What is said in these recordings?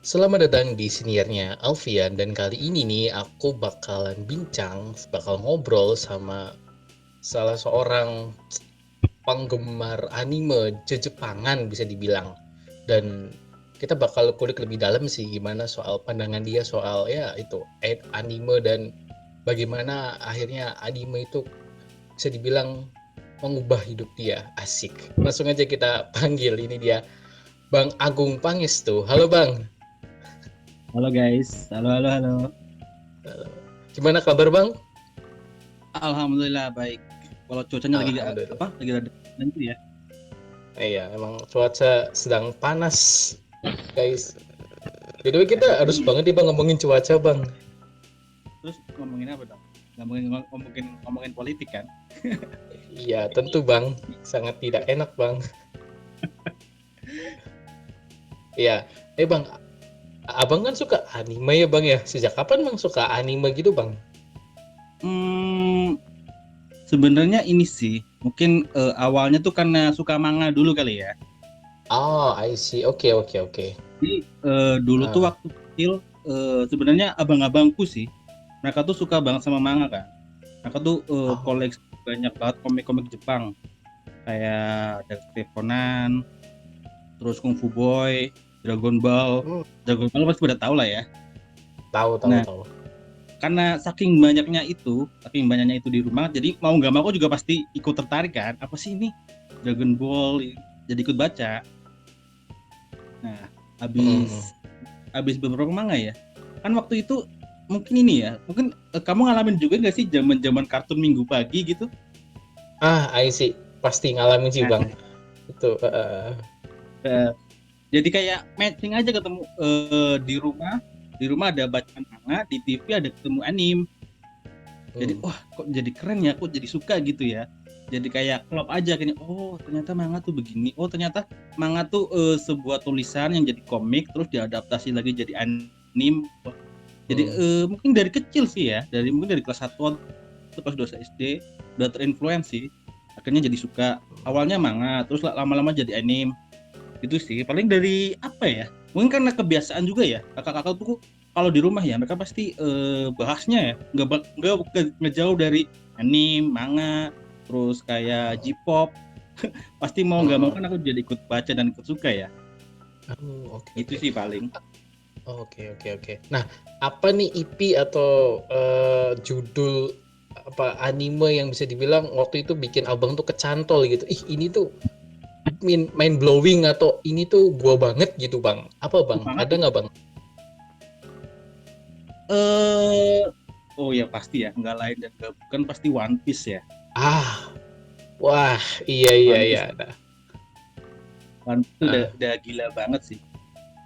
Selamat datang di siniarnya Alfian dan kali ini nih aku bakal ngobrol sama salah seorang penggemar anime Jepangan bisa dibilang. Dan kita bakal kulik lebih dalam sih gimana soal pandangan dia soal ya itu anime dan bagaimana akhirnya anime itu bisa dibilang mengubah hidup dia. Asik. Langsung aja kita panggil ini dia Bang Agung Pangestu. Halo Bang. Halo guys, halo halo halo. Gimana kabar Bang? Alhamdulillah baik. Kalau cuacanya lagi gak, Alhamdulillah. lagi ada nanti ya. Iya, emang cuaca sedang panas, guys. By the way, kita harus banget nih Bang ngomongin cuaca, Bang. Terus ngomongin apa dong? Ngomongin politik kan? Iya, tentu Bang. Sangat tidak enak, Bang. Iya. Bang, Abang kan suka anime ya, Bang ya? Sejak kapan Bang suka anime gitu, Bang? Hmm, sebenarnya ini sih, mungkin awalnya tuh karena suka manga dulu kali ya. Oh, I see. Oke, oke, oke. Jadi dulu tuh Ah, waktu kecil sebenarnya abang-abangku sih, mereka tuh suka banget sama manga kan. Mereka tuh oh. koleksi banyak banget komik-komik Jepang, kayak Detektif Conan, terus Kung Fu Boy, Dragon Ball. Hmm, Dragon Ball pasti pada tahu lah ya. tahu, tahu, Nah, tahu. karena saking banyaknya itu di rumah, jadi mau nggak mau aku juga pasti ikut tertarik kan. Apa sih ini Dragon Ball? Jadi ikut baca. Nah, Hmm, hmm. habis beberapa manga ya. Kan waktu itu mungkin ini ya, mungkin kamu ngalamin juga nggak sih zaman-zaman kartun Minggu pagi gitu? I see. Pasti ngalamin sih, Nah, Bang. Itu. eh, jadi kayak matching aja ketemu di rumah ada bacaan manga, di TV ada ketemu anime. Jadi Hmm. wah kok jadi keren ya, kok jadi suka gitu ya. Jadi kayak klop aja kayaknya, oh ternyata manga tuh begini, oh ternyata manga tuh sebuah tulisan yang jadi komik terus diadaptasi lagi jadi anime. Jadi Hmm. mungkin dari kecil sih ya, mungkin dari kelas 1 atau kelas 2 SD udah terinfluensi, akhirnya jadi suka. Awalnya manga terus lama-lama jadi anime. Itu sih paling dari apa ya, mungkin karena kebiasaan juga ya, kakak-kakak tuh kalau di rumah ya mereka pasti bahasnya ya nggak jauh dari anime, manga, terus kayak J-pop. Pasti mau nggak mau Hmm. kan aku jadi ikut baca dan ikut suka ya. Oh, oke, Itu oke. sih paling. Oke, oke, oke. Nah, apa nih IP atau judul apa anime yang bisa dibilang waktu itu bikin abang tuh kecantol gitu? Ih, ini tuh mind blowing atau ini tuh gua banget gitu, Bang. Apa, Bang? Banget Ada ya. nggak, Bang? eh oh ya pasti ya, nggak lain dan nggak bukan pasti One Piece ya. Ah, wah, iya, iya, One iya. Piece Nah, One Piece tuh ah, udah gila banget sih.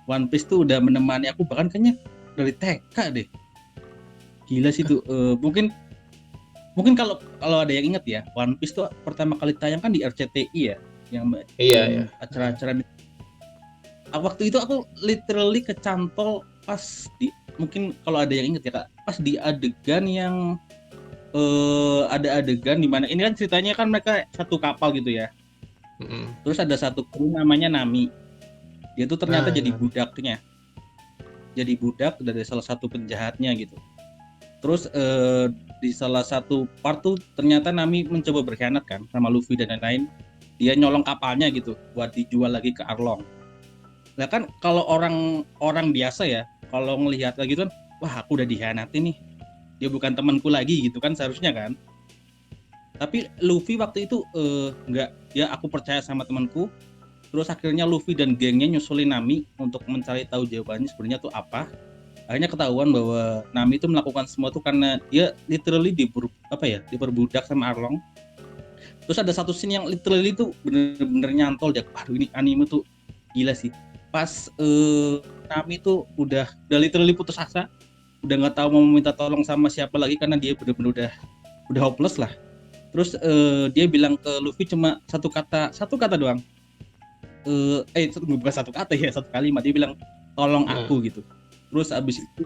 One Piece tuh udah menemani aku bahkan kayaknya dari TK deh. Gila sih tuh. Mungkin mungkin kalau kalau ada yang ingat ya, One Piece tuh pertama kali tayang kan di RCTI ya, yang iya, yang iya. Ah, acara-acara. Waktu itu aku literally kecantol pas di, mungkin kalau ada yang ingat ya kak, pas di adegan yang ada adegan di mana ini kan ceritanya kan mereka satu kapal gitu ya. mm-mm. Terus ada satu kru namanya Nami. Dia tuh ternyata Nah, jadi nah. budaknya, jadi budak dari salah satu penjahatnya gitu. Terus di salah satu part tuh ternyata Nami mencoba berkhianat kan sama Luffy dan lain-lain. Dia nyolong kapalnya gitu buat dijual lagi ke Arlong. Nah kan kalau orang orang biasa ya, kalau ngelihat lagi tuh kan, wah aku udah dikhianati nih. Dia bukan temanku lagi gitu kan seharusnya kan. Tapi Luffy waktu itu nggak, ya aku percaya sama temanku. Terus akhirnya Luffy dan gengnya nyusulin Nami untuk mencari tahu jawabannya sebenarnya tuh apa. Akhirnya ketahuan bahwa Nami itu melakukan semua itu karena dia literally diperbudak sama Arlong. Terus ada satu scene yang literally itu bener-bener nyantol dia. Waduh ini anime tuh gila sih. Pas Nami tuh udah literally putus asa, udah nggak tahu mau minta tolong sama siapa lagi karena dia bener-bener udah hopeless lah. Terus dia bilang ke Luffy cuma satu kata doang. Bukan satu kata ya, satu kalimat. Dia bilang tolong Nah, aku gitu. Terus abis itu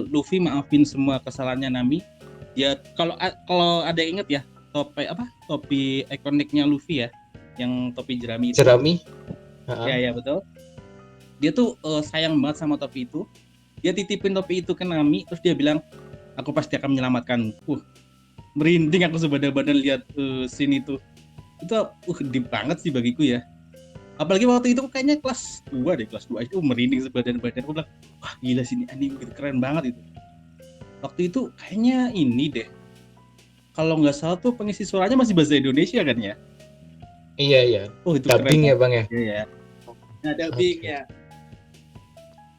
Luffy maafin semua kesalahannya Nami. Dia kalau ada yang inget ya, topi ikoniknya Luffy ya, yang topi jerami itu. Jerami. Ya Ah, ya betul. Dia tuh sayang banget sama topi itu. Dia titipin topi itu ke Nami, terus dia bilang, aku pasti akan menyelamatkanmu. Merinding aku sebadan-badan lihat scene itu. Itu deep banget sih bagiku ya. Apalagi waktu itu kayaknya kelas 2 deh, kelas 2 itu merinding sebadan-badan. Aku bilang, wah gila sini anime gitu, keren banget itu. Waktu itu kayaknya ini deh, kalau nggak salah tuh pengisi suaranya masih bahasa Indonesia kan ya. Iya, iya. Oh itu keren Dubbing ya banget. Bang ya? Iya ya. Nah, dubbing Oke. ya.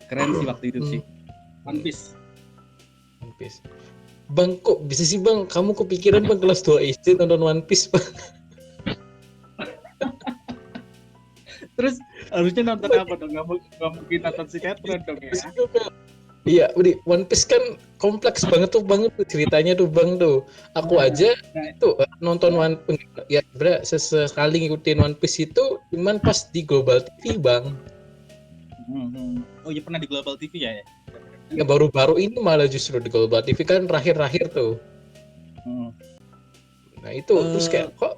Keren sih waktu itu sih. Hmm, One hmm, Piece. One Piece. Bang, kok bisa sih Bang? Kamu kepikiran Bang kelas 2 SD nonton One Piece Bang? Terus harusnya nonton apa dong? Nggak mungkin nonton sinetron dong ya. Iya, udah One Piece kan kompleks banget tuh ceritanya tuh Bang tuh. Aku Nah, aja nah, itu nonton ya sebenarnya sesekali ngikutin One Piece itu cuman pas di Global TV Bang. Oh iya pernah di Global TV ya? Ya baru-baru ini malah justru di Global TV kan terakhir-terakhir tuh. Hmm. Nah itu terus Eh, kayak kok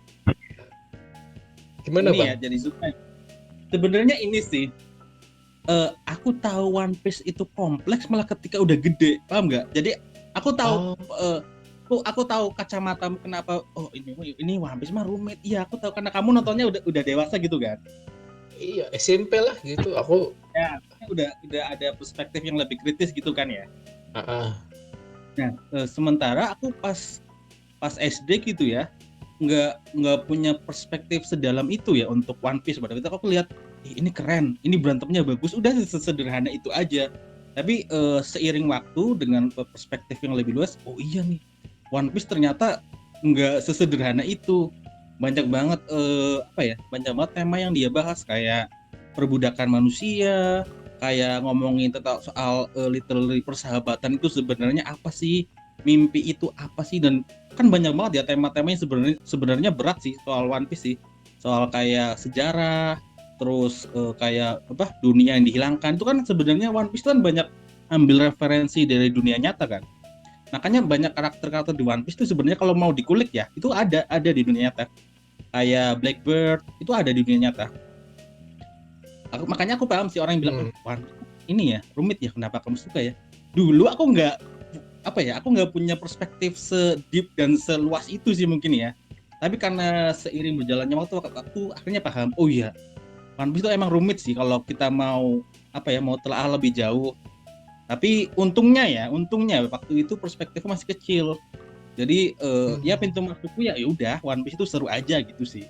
gimana ini ya Bang? jadi suka. Sebenarnya ini sih, aku tahu One Piece itu kompleks malah ketika udah gede, paham nggak? Jadi aku tahu, Oh eh, aku tahu kacamatamu kenapa. Oh ini One Piece mah rumit. Iya aku tahu karena kamu nontonnya udah dewasa gitu kan? iya SMP lah gitu. Aku Ya, udah ada perspektif yang lebih kritis gitu kan ya. ah, ah. Nah, sementara aku pas SD gitu ya, nggak punya perspektif sedalam itu ya untuk One Piece. Pada waktu itu aku lihat, ini keren, ini berantemnya bagus, udah sesederhana itu aja. Tapi seiring waktu dengan perspektif yang lebih luas, oh iya nih, One Piece ternyata nggak sesederhana itu. Banyak banget banyak banget tema yang dia bahas kayak perbudakan manusia, kayak ngomongin tentang soal literally persahabatan itu sebenarnya apa sih, mimpi itu apa sih, dan kan banyak banget ya tema-tema yang sebenarnya berat sih soal One Piece sih, soal kayak sejarah, terus kayak apa dunia yang dihilangkan itu kan sebenarnya One Piece kan banyak ambil referensi dari dunia nyata kan, makanya banyak karakter-karakter di One Piece itu sebenarnya kalau mau dikulik ya itu ada di dunia nyata, kayak Blackbird itu ada di dunia nyata. Makanya aku paham sih orang yang bilang, Hmm. One ini ya rumit ya kenapa kamu suka ya. Dulu aku nggak punya perspektif sedeep dan seluas itu sih mungkin ya. Tapi karena seiring berjalannya waktu aku akhirnya paham, oh iya, One Piece itu emang rumit sih kalau kita mau mau telah lebih jauh. Tapi untungnya waktu itu perspektifku masih kecil. Jadi ya Hmm. pintu masukku ya udah One Piece itu seru aja gitu sih.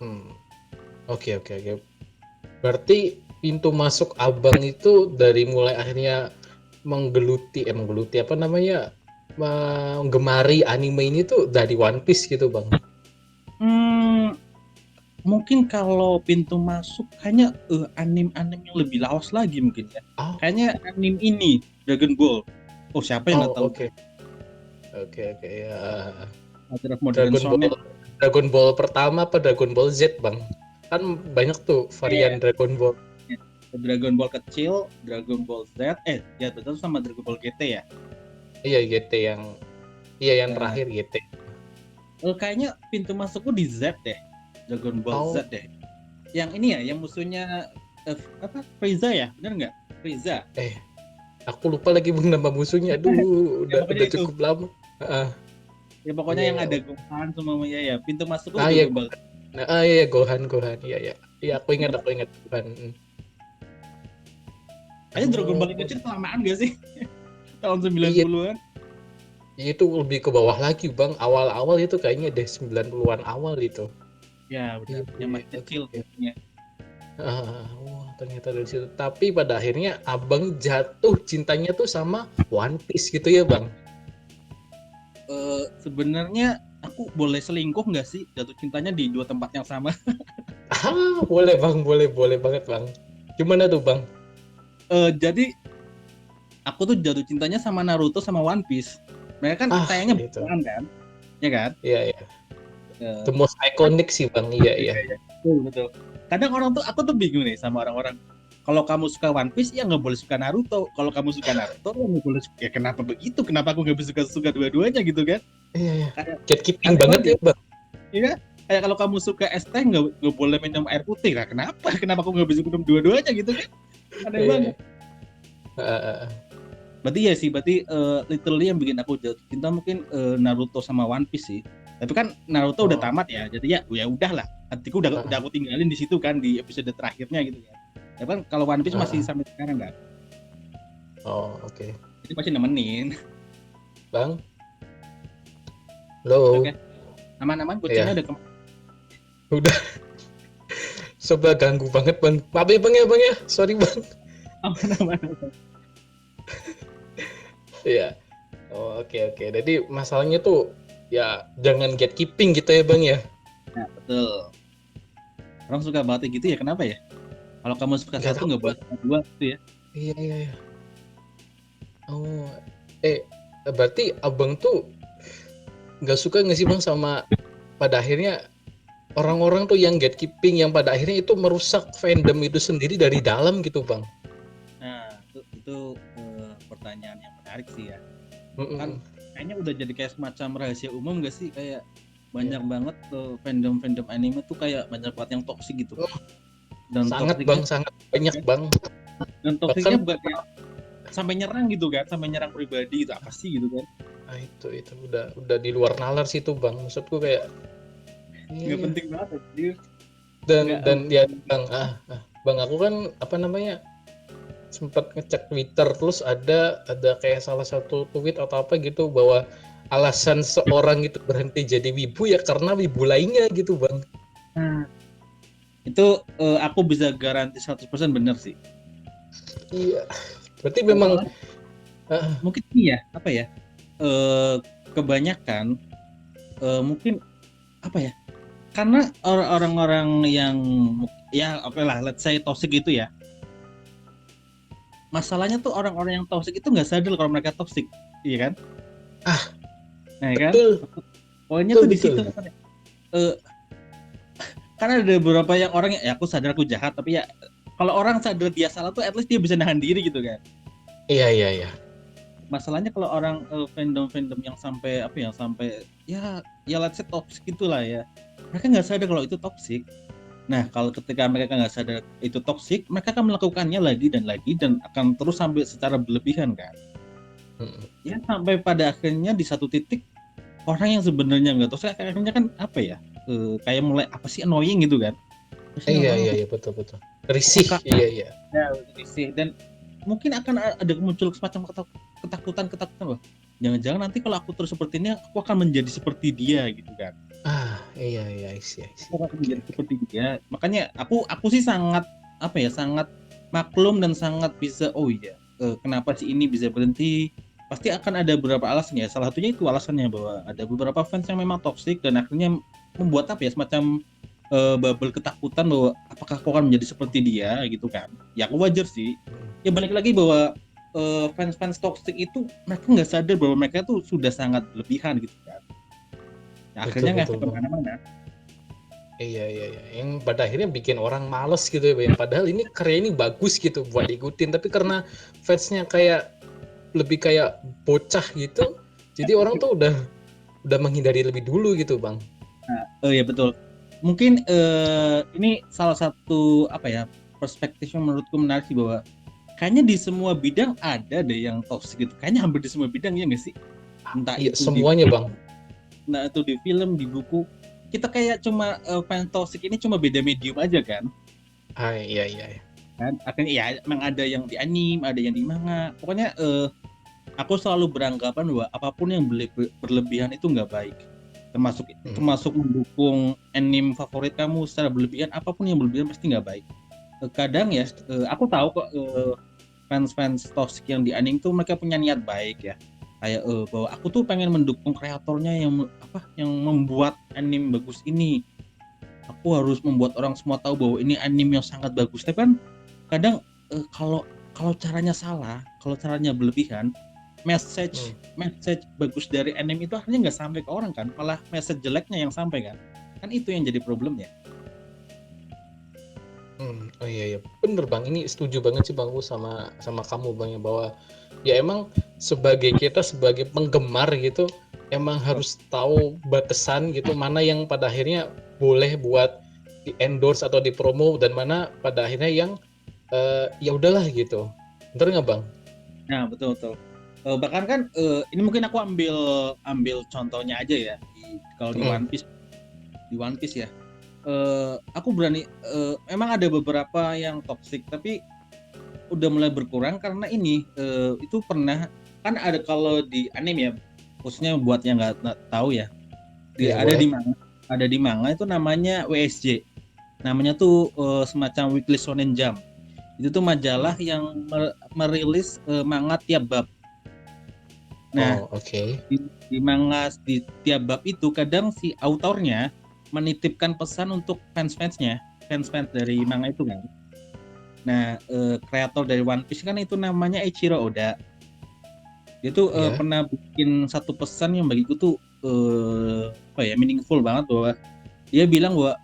Hmm. Oke. Berarti pintu masuk Abang itu dari mulai akhirnya menggeluti apa namanya? Menggemari anime ini tuh dari One Piece gitu, Bang. Hmm, mungkin kalau pintu masuk kayaknya anim-anim yang lebih lawas lagi mungkin ya. Oh, Kayaknya anim ini Dragon Ball. Oh siapa yang nggak tahu oke. Oke, ya. Ultra Modern Dragon Ball Shonen? Dragon Ball pertama apa Dragon Ball Z, Bang? Kan banyak tuh varian Eh, Dragon Ball. Dragon Ball kecil, Dragon Ball Z, ya betul sama Dragon Ball GT ya. Iya, GT yang iya yang Nah, terakhir GT. kayaknya pintu masukku di Z deh, Dragon Ball Oh, Z deh. Yang ini ya, yang musuhnya Frieza ya, benar nggak? Frieza. eh aku lupa lagi Bang nama musuhnya. Aduh, Ya pokoknya udah itu. cukup lama. Heeh. Ya pokoknya Iya, yang iya. ada Gohan semuanya ya. Pintu masukku Iya, Dragon Ball. nah, iya Gohan. Iya. Iya, aku ingat Gohan. Kayaknya Dragon Ball Oh, yang kecil kelamaan gak sih? Tahun iya, 90-an. itu lebih ke bawah lagi, Bang. Awal-awal itu kayaknya deh 90-an awal itu. Ya Iya, benar, yang iya, masih oke, kecil oke. tentunya. Wah, ternyata dari situ. Tapi pada akhirnya Abang jatuh cintanya tuh sama One Piece gitu ya, Bang? Sebenarnya aku boleh selingkuh nggak sih jatuh cintanya di dua tempat yang sama? Boleh, Bang. Boleh banget, Bang. Gimana tuh, Bang? Jadi aku tuh jatuh cintanya sama Naruto sama One Piece. Mereka kan tayangnya Itu. bersamaan kan, ya kan? Iya. Eh, The most kan iconic sih, Bang. Iya, iya, iya. iya. Betul. Kadang orang tuh aku tuh bingung nih sama orang-orang. Kalau kamu suka One Piece ya nggak boleh suka Naruto. Kalau kamu suka Naruto ya nggak boleh suka. Ya kenapa begitu? Kenapa aku nggak bisa suka dua-duanya gitu kan? Iya. Kayak Gatekeeping aneh banget banget ya, ya. Bang. Iya, kayak kalau kamu suka es teh nggak boleh minum air putih lah. Kenapa aku nggak bisa minum dua-duanya gitu kan? Aneh Iya. banget. Heeh. Berarti ya sih, berarti literally yang bikin aku jatuh cinta mungkin Naruto sama One Piece sih. Tapi kan Naruto udah Oh. tamat ya, jadi ya udahlah. Hatiku udah Heeh. aku tinggalin di situ kan di episode terakhirnya gitu kan. Ya kan kalau One Piece masih Heeh. sampai sekarang kan. Oh, oke. Jadi masih nemenin. Bang, Oke, halo. oke. Aman-aman, kucingnya Ya, udah udah. Coba ganggu banget bang. Maaf ya bang ya. Sorry bang. aman-aman. Iya. Oh, oke. Jadi masalahnya tuh ya jangan gatekeeping gitu ya bang ya. Nah, betul. Orang suka banget gitu ya, kenapa ya? Kalau kamu suka Nggak satu tahu nggak boleh bang. suka dua gitu ya. Iya. Oh, berarti abang tuh nggak suka nggak sih bang sama pada akhirnya orang-orang tuh yang gatekeeping yang pada akhirnya itu merusak fandom itu sendiri dari dalam gitu bang. Nah, itu pertanyaan yang menarik sih ya. Kan Mm-mm. kayaknya udah jadi kayak semacam rahasia umum gak sih, kayak Iya. banyak banget fandom anime tuh kayak banyak banget yang toksik gitu. Oh, Dan sangat toksiknya bang, sangat banyak bang. dan toksiknya Bahkan bukan kayak sampai nyerang gitu kan, sampai nyerang pribadi gitu, apa sih gitu kan. itu udah di luar nalar sih itu bang. Maksudku kayak Nggak iya. penting banget jadi nggak Dan ya bang, bang aku kan apa namanya sempat ngecek Twitter terus ada kayak salah satu tweet atau apa gitu bahwa alasan seorang itu berhenti jadi wibu ya karena wibu lainnya gitu bang. nah, itu aku bisa garansi 100% bener sih. Iya, berarti memang Soalnya ah, mungkin iya apa ya, eh, kebanyakan mungkin apa ya, karena orang-orang yang ya oke lah let's say toxic gitu ya, masalahnya tuh orang-orang yang toxic itu nggak sadar kalau mereka toxic, iya kan? ah Nah ya kan, betul poinnya betul tuh di betul. situ. Eh, karena ada beberapa yang orang ya aku sadar aku jahat, tapi ya kalau orang sadar dia salah tuh at least dia bisa nahan diri gitu kan. Iya. Masalahnya kalau orang fandom yang sampai apa ya, sampai ya let's say toxic gitulah ya, mereka nggak sadar kalau itu toxic. Nah, kalau ketika mereka nggak sadar itu toxic, mereka akan melakukannya lagi dan akan terus sampai secara berlebihan kan. Mm-mm. Ya sampai pada akhirnya di satu titik orang yang sebenarnya nggak toxic akhirnya kan apa ya, kayak mulai apa sih annoying gitu kan. Terus ini orang Iya betul risih apakah iya. ya risih, dan mungkin akan ada muncul semacam ketakutan wah jangan-jangan nanti kalau aku terus seperti ini aku akan menjadi seperti dia gitu kan. Iya I see Aku akan oke menjadi seperti dia, makanya aku sih sangat apa ya, sangat maklum dan sangat bisa oh iya, kenapa sih ini bisa berhenti, pasti akan ada beberapa alasan ya, salah satunya itu alasannya bahwa ada beberapa fans yang memang toksik dan akhirnya membuat apa ya, semacam bubble ketakutan bahwa apakah aku akan menjadi seperti dia gitu kan. Ya aku wajar sih, ya balik lagi bahwa fans-fans toksik itu mereka nggak sadar bahwa mereka tuh sudah sangat berlebihan gitu kan. Ya, akhirnya betul ngefek bang. kemana-mana. Iya yang pada akhirnya bikin orang males gitu ya bang. Padahal ini karya ini bagus gitu buat diikutin tapi karena fansnya kayak lebih kayak bocah gitu jadi orang tuh udah menghindari lebih dulu gitu bang. Nah, oh ya betul. Mungkin ini salah satu apa ya, perspektif yang menurutku menarik sih, bahwa kayaknya di semua bidang ada deh yang toxic gitu. Kayaknya hampir di semua bidang ya nggak sih? Entah Iya itu di semuanya bang. nah itu di film, di buku. Kita kayak cuma fans toxic ini cuma beda medium aja kan. Iya. Kan akhirnya ya emang ada yang di anime, ada yang di manga. Pokoknya aku selalu beranggapan bahwa apapun yang berlebihan itu nggak baik, termasuk Hmm. termasuk mendukung anime favorit kamu secara berlebihan, apapun yang berlebihan pasti nggak baik. Kadang ya aku tahu kok fans-fans toxic yang di anime tuh mereka punya niat baik ya, kayak bahwa aku tuh pengen mendukung kreatornya yang membuat anime bagus ini, aku harus membuat orang semua tahu bahwa ini anime yang sangat bagus. Tapi kan kadang kalau kalau caranya salah, kalau caranya berlebihan, message message bagus dari anime itu akhirnya nggak sampai ke orang kan, malah message jeleknya yang sampai kan itu yang jadi problemnya. Oh iya bener bang ini setuju banget sih bang sama kamu bang ya bahwa ya emang kita sebagai penggemar gitu emang harus tahu batasan gitu mana yang pada akhirnya boleh buat di endorse atau di promo, dan mana pada akhirnya yang ya udahlah gitu. Bener nggak bang? Nah, betul betul. Bahkan kan ini mungkin aku ambil contohnya aja ya kalau di Mm. One Piece ya. Aku berani emang ada beberapa yang toxic tapi udah mulai berkurang karena ini itu pernah kan ada kalau di anime ya, khususnya buat yang nggak tahu ya, Ya ada boleh. di manga itu namanya WSJ, namanya tuh semacam Weekly Shonen Jump. Itu tuh majalah Mm. yang merilis manga tiap bab. Nah, Oh oke. di manga di tiap bab itu kadang si autornya menitipkan pesan untuk fans-fans dari manga itu kan. Nah, kreator dari One Piece kan itu namanya Eiichiro Oda. Dia tuh Ya. pernah bikin satu pesan yang bagiku tuh apa ya, meaningful banget, bahwa dia bilang bahwa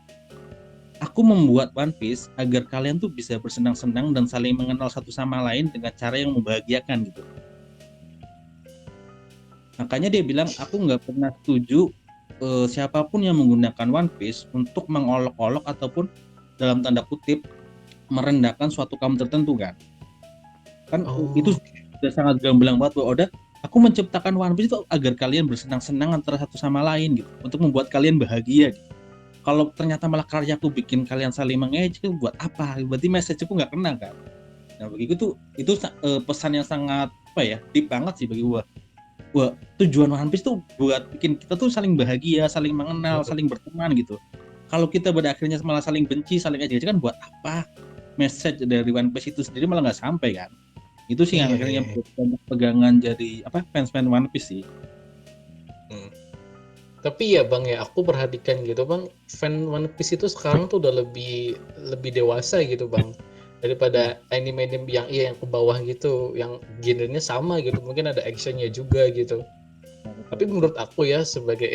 aku membuat One Piece agar kalian tuh bisa bersenang-senang dan saling mengenal satu sama lain dengan cara yang membahagiakan gitu. Makanya dia bilang aku nggak pernah setuju siapapun yang menggunakan One Piece untuk mengolok-olok ataupun dalam tanda kutip merendahkan suatu kaum tertentu kan. Kan itu Oh oke. sudah sangat gamblang banget bahwa udah aku menciptakan One Piece itu agar kalian bersenang-senang antara satu sama lain gitu, untuk membuat kalian bahagia gitu. Kalau ternyata malah karyaku bikin kalian saling mengejek, itu buat apa? Berarti message-ku nggak kena kan. Nah begitu tuh itu pesan yang sangat apa ya, deep banget sih bagi gua. Wah, tujuan One Piece tuh buat bikin kita tuh saling bahagia, saling mengenal, Mm. saling berteman gitu. Kalau kita pada akhirnya malah saling benci, saling ejek kan buat apa? Message dari One Piece itu sendiri malah nggak sampai kan. Itu sih yang Iya iya. akhirnya Iya. banyak pegangan jadi apa, fans-fans One Piece sih. Mm. Tapi ya bang ya, aku perhatikan gitu bang, fan One Piece itu sekarang tuh udah lebih lebih dewasa gitu bang, Ya, daripada anime-anime yang iya yang ke bawah gitu, yang genrenya sama gitu, mungkin ada actionnya juga gitu. ya betul Tapi betul. menurut aku ya, sebagai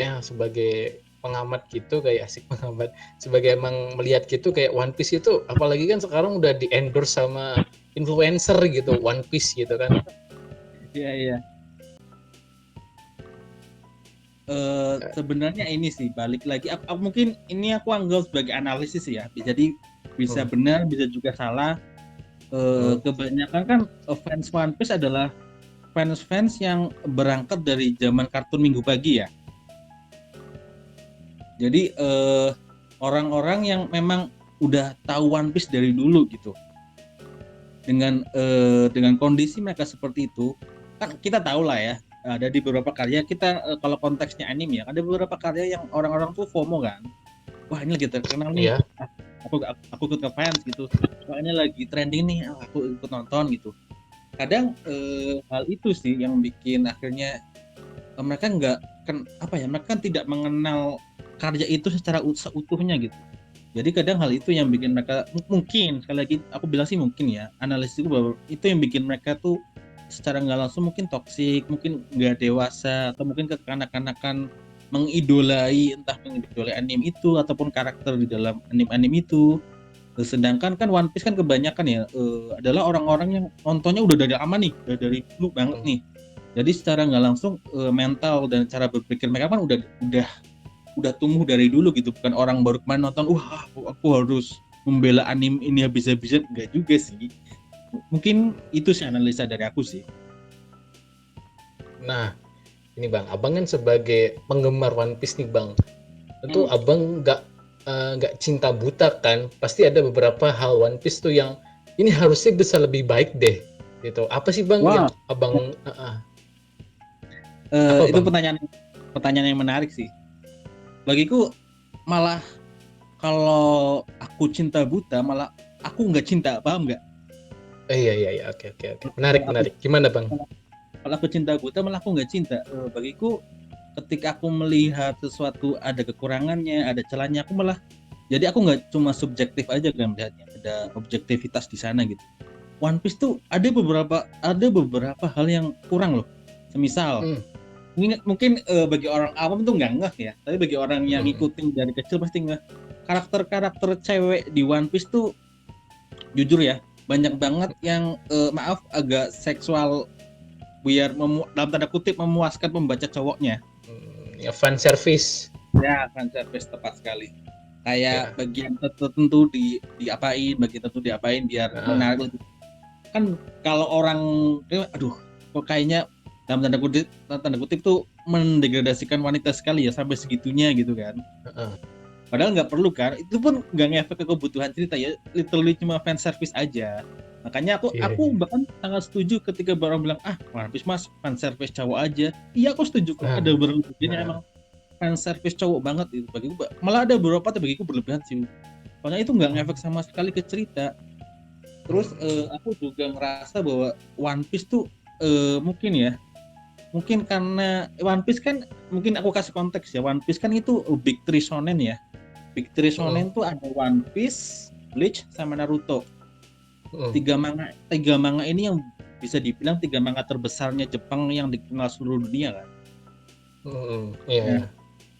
pengamat gitu, kayak asik pengamat, sebagai emang melihat gitu, kayak One Piece itu apalagi kan sekarang udah di endorse sama influencer gitu, One Piece gitu kan. Iya iya. Sebenarnya ini sih balik lagi. Mungkin ini aku anggap sebagai analisis ya. Jadi bisa Hmm. benar, bisa juga salah. Hmm. Kebanyakan kan fans One Piece adalah fans-fans yang berangkat dari zaman kartun Minggu Pagi ya. Jadi orang-orang yang memang udah tahu One Piece dari dulu gitu. Dengan kondisi mereka seperti itu, kan kita tahu lah ya, ada di beberapa karya kita kalau konteksnya anime ya, ada beberapa karya yang orang-orang tuh FOMO kan. Wah, ini lagi terkenal nih, Iya. aku ikut ngefans gitu. Wah, ini lagi trending nih, aku ikut nonton gitu. Kadang hal itu sih yang bikin akhirnya mereka nggak apa ya, mereka kan tidak mengenal karya itu secara seutuhnya gitu. Jadi kadang hal itu yang bikin mereka, mungkin sekali lagi aku bilang sih mungkin ya, analisisku bahwa itu yang bikin mereka tuh secara nggak langsung mungkin toksik, mungkin nggak dewasa, atau mungkin kekanak-kanakan mengidolai anime itu ataupun karakter di dalam anime itu. Sedangkan kan One Piece kan kebanyakan ya adalah orang-orang yang nontonnya udah dari lama nih, udah dari dulu banget Hmm. nih. Jadi secara nggak langsung mental dan cara berpikir mereka kan udah tumbuh dari dulu gitu, bukan orang baru kemarin nonton wah aku harus membela anime ini habis-habisan, enggak juga sih. Mungkin itu sih analisa dari aku sih. Nah, ini bang, abang kan sebagai penggemar One Piece nih bang, tentu Hmm. abang nggak cinta buta kan, pasti ada beberapa hal One Piece tuh yang ini harusnya bisa lebih baik deh gitu. Apa sih bang yang Wah, abang apa itu bang? pertanyaan yang menarik sih. Bagiku malah kalau aku cinta buta malah aku nggak cinta, paham nggak? Iya iya iya, oke oke oke, menarik Kalau aku menarik, gimana bang? kalau aku cinta buta malah aku nggak cinta. Bagiku ketika aku melihat sesuatu ada kekurangannya, ada celahnya, aku malah, jadi aku nggak cuma subjektif aja kan melihatnya, ada objektivitas di sana gitu. One Piece tuh ada beberapa hal yang kurang loh. Semisal Hmm. mungkin bagi orang awam tuh nggak ngeh ya, tapi bagi orang yang Hmm. ngikutin dari kecil pasti ngeh. Karakter-karakter cewek di One Piece tuh jujur ya banyak banget yang maaf agak seksual, biar dalam tanda kutip memuaskan pembaca cowoknya. Ya fan service. Ya, fan service tepat sekali. kayak Ya. bagian tertentu diapain, bagian tertentu diapain biar Heeh. menarik lebih. Kan kalau orang aduh kok kayaknya dalam tanda kutip tuh mendegradasikan wanita sekali ya sampai segitunya gitu kan. Heeh. Padahal nggak perlu kan, itu pun nggak ngefek ke kebutuhan cerita ya, literally cuma fan service aja. Makanya aku Iya, aku iya. bahkan sangat setuju ketika orang bilang One Piece mas fan service cowok aja. Iya aku setuju kok, Ah, ada beberapa bagian yang heeh. emang fan service cowok banget itu bagiku, malah ada beberapa tapi bagiku berlebihan sih. Soalnya itu nggak Oh. ngefek sama sekali ke cerita. Terus Mm-mm. aku juga ngerasa bahwa One Piece tuh mungkin ya, mungkin karena One Piece kan, mungkin aku kasih konteks ya, One Piece kan itu big three shonen ya. Big three Mm-mm. shonen tuh ada One Piece, Bleach, sama Naruto. Mm-mm. Tiga manga ini yang bisa dibilang tiga manga terbesarnya Jepang yang dikenal seluruh dunia kan. Mm-mm. Iya, Nah,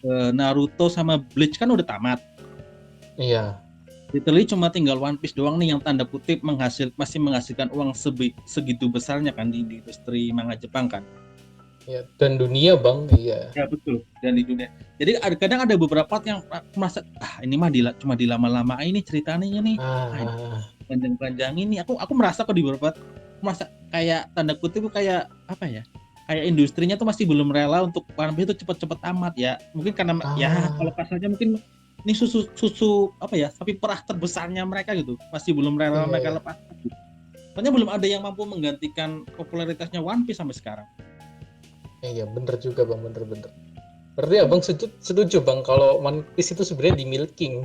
iya. Naruto sama Bleach kan udah tamat. Iya. Literally cuma tinggal One Piece doang nih yang tanda kutip masih menghasilkan uang segitu besarnya kan di industri manga Jepang kan. Iya. Dan dunia bang, iya. Ya betul. Dan di dunia. Jadi kadang ada beberapa part yang merasa ini mah cuma dilama-lama ini ceritanya nih. Ah, Ah, panjang-panjang ini. Aku merasa kok di beberapa merasa kayak tanda kutip kayak apa ya? Kayak industrinya tuh masih belum rela untuk One Piece itu cepet-cepet tamat ya. Mungkin karena ya kalau ah, kasarnya mungkin ini susu apa ya? Sapi perah terbesarnya mereka gitu. Masih belum rela iya, mereka iya. lepas. Soalnya belum ada yang mampu menggantikan popularitasnya One Piece sampai sekarang. Iya, bener juga bang, bener-bener. Berarti abang setuju bang kalau One Piece itu sebenarnya di milking.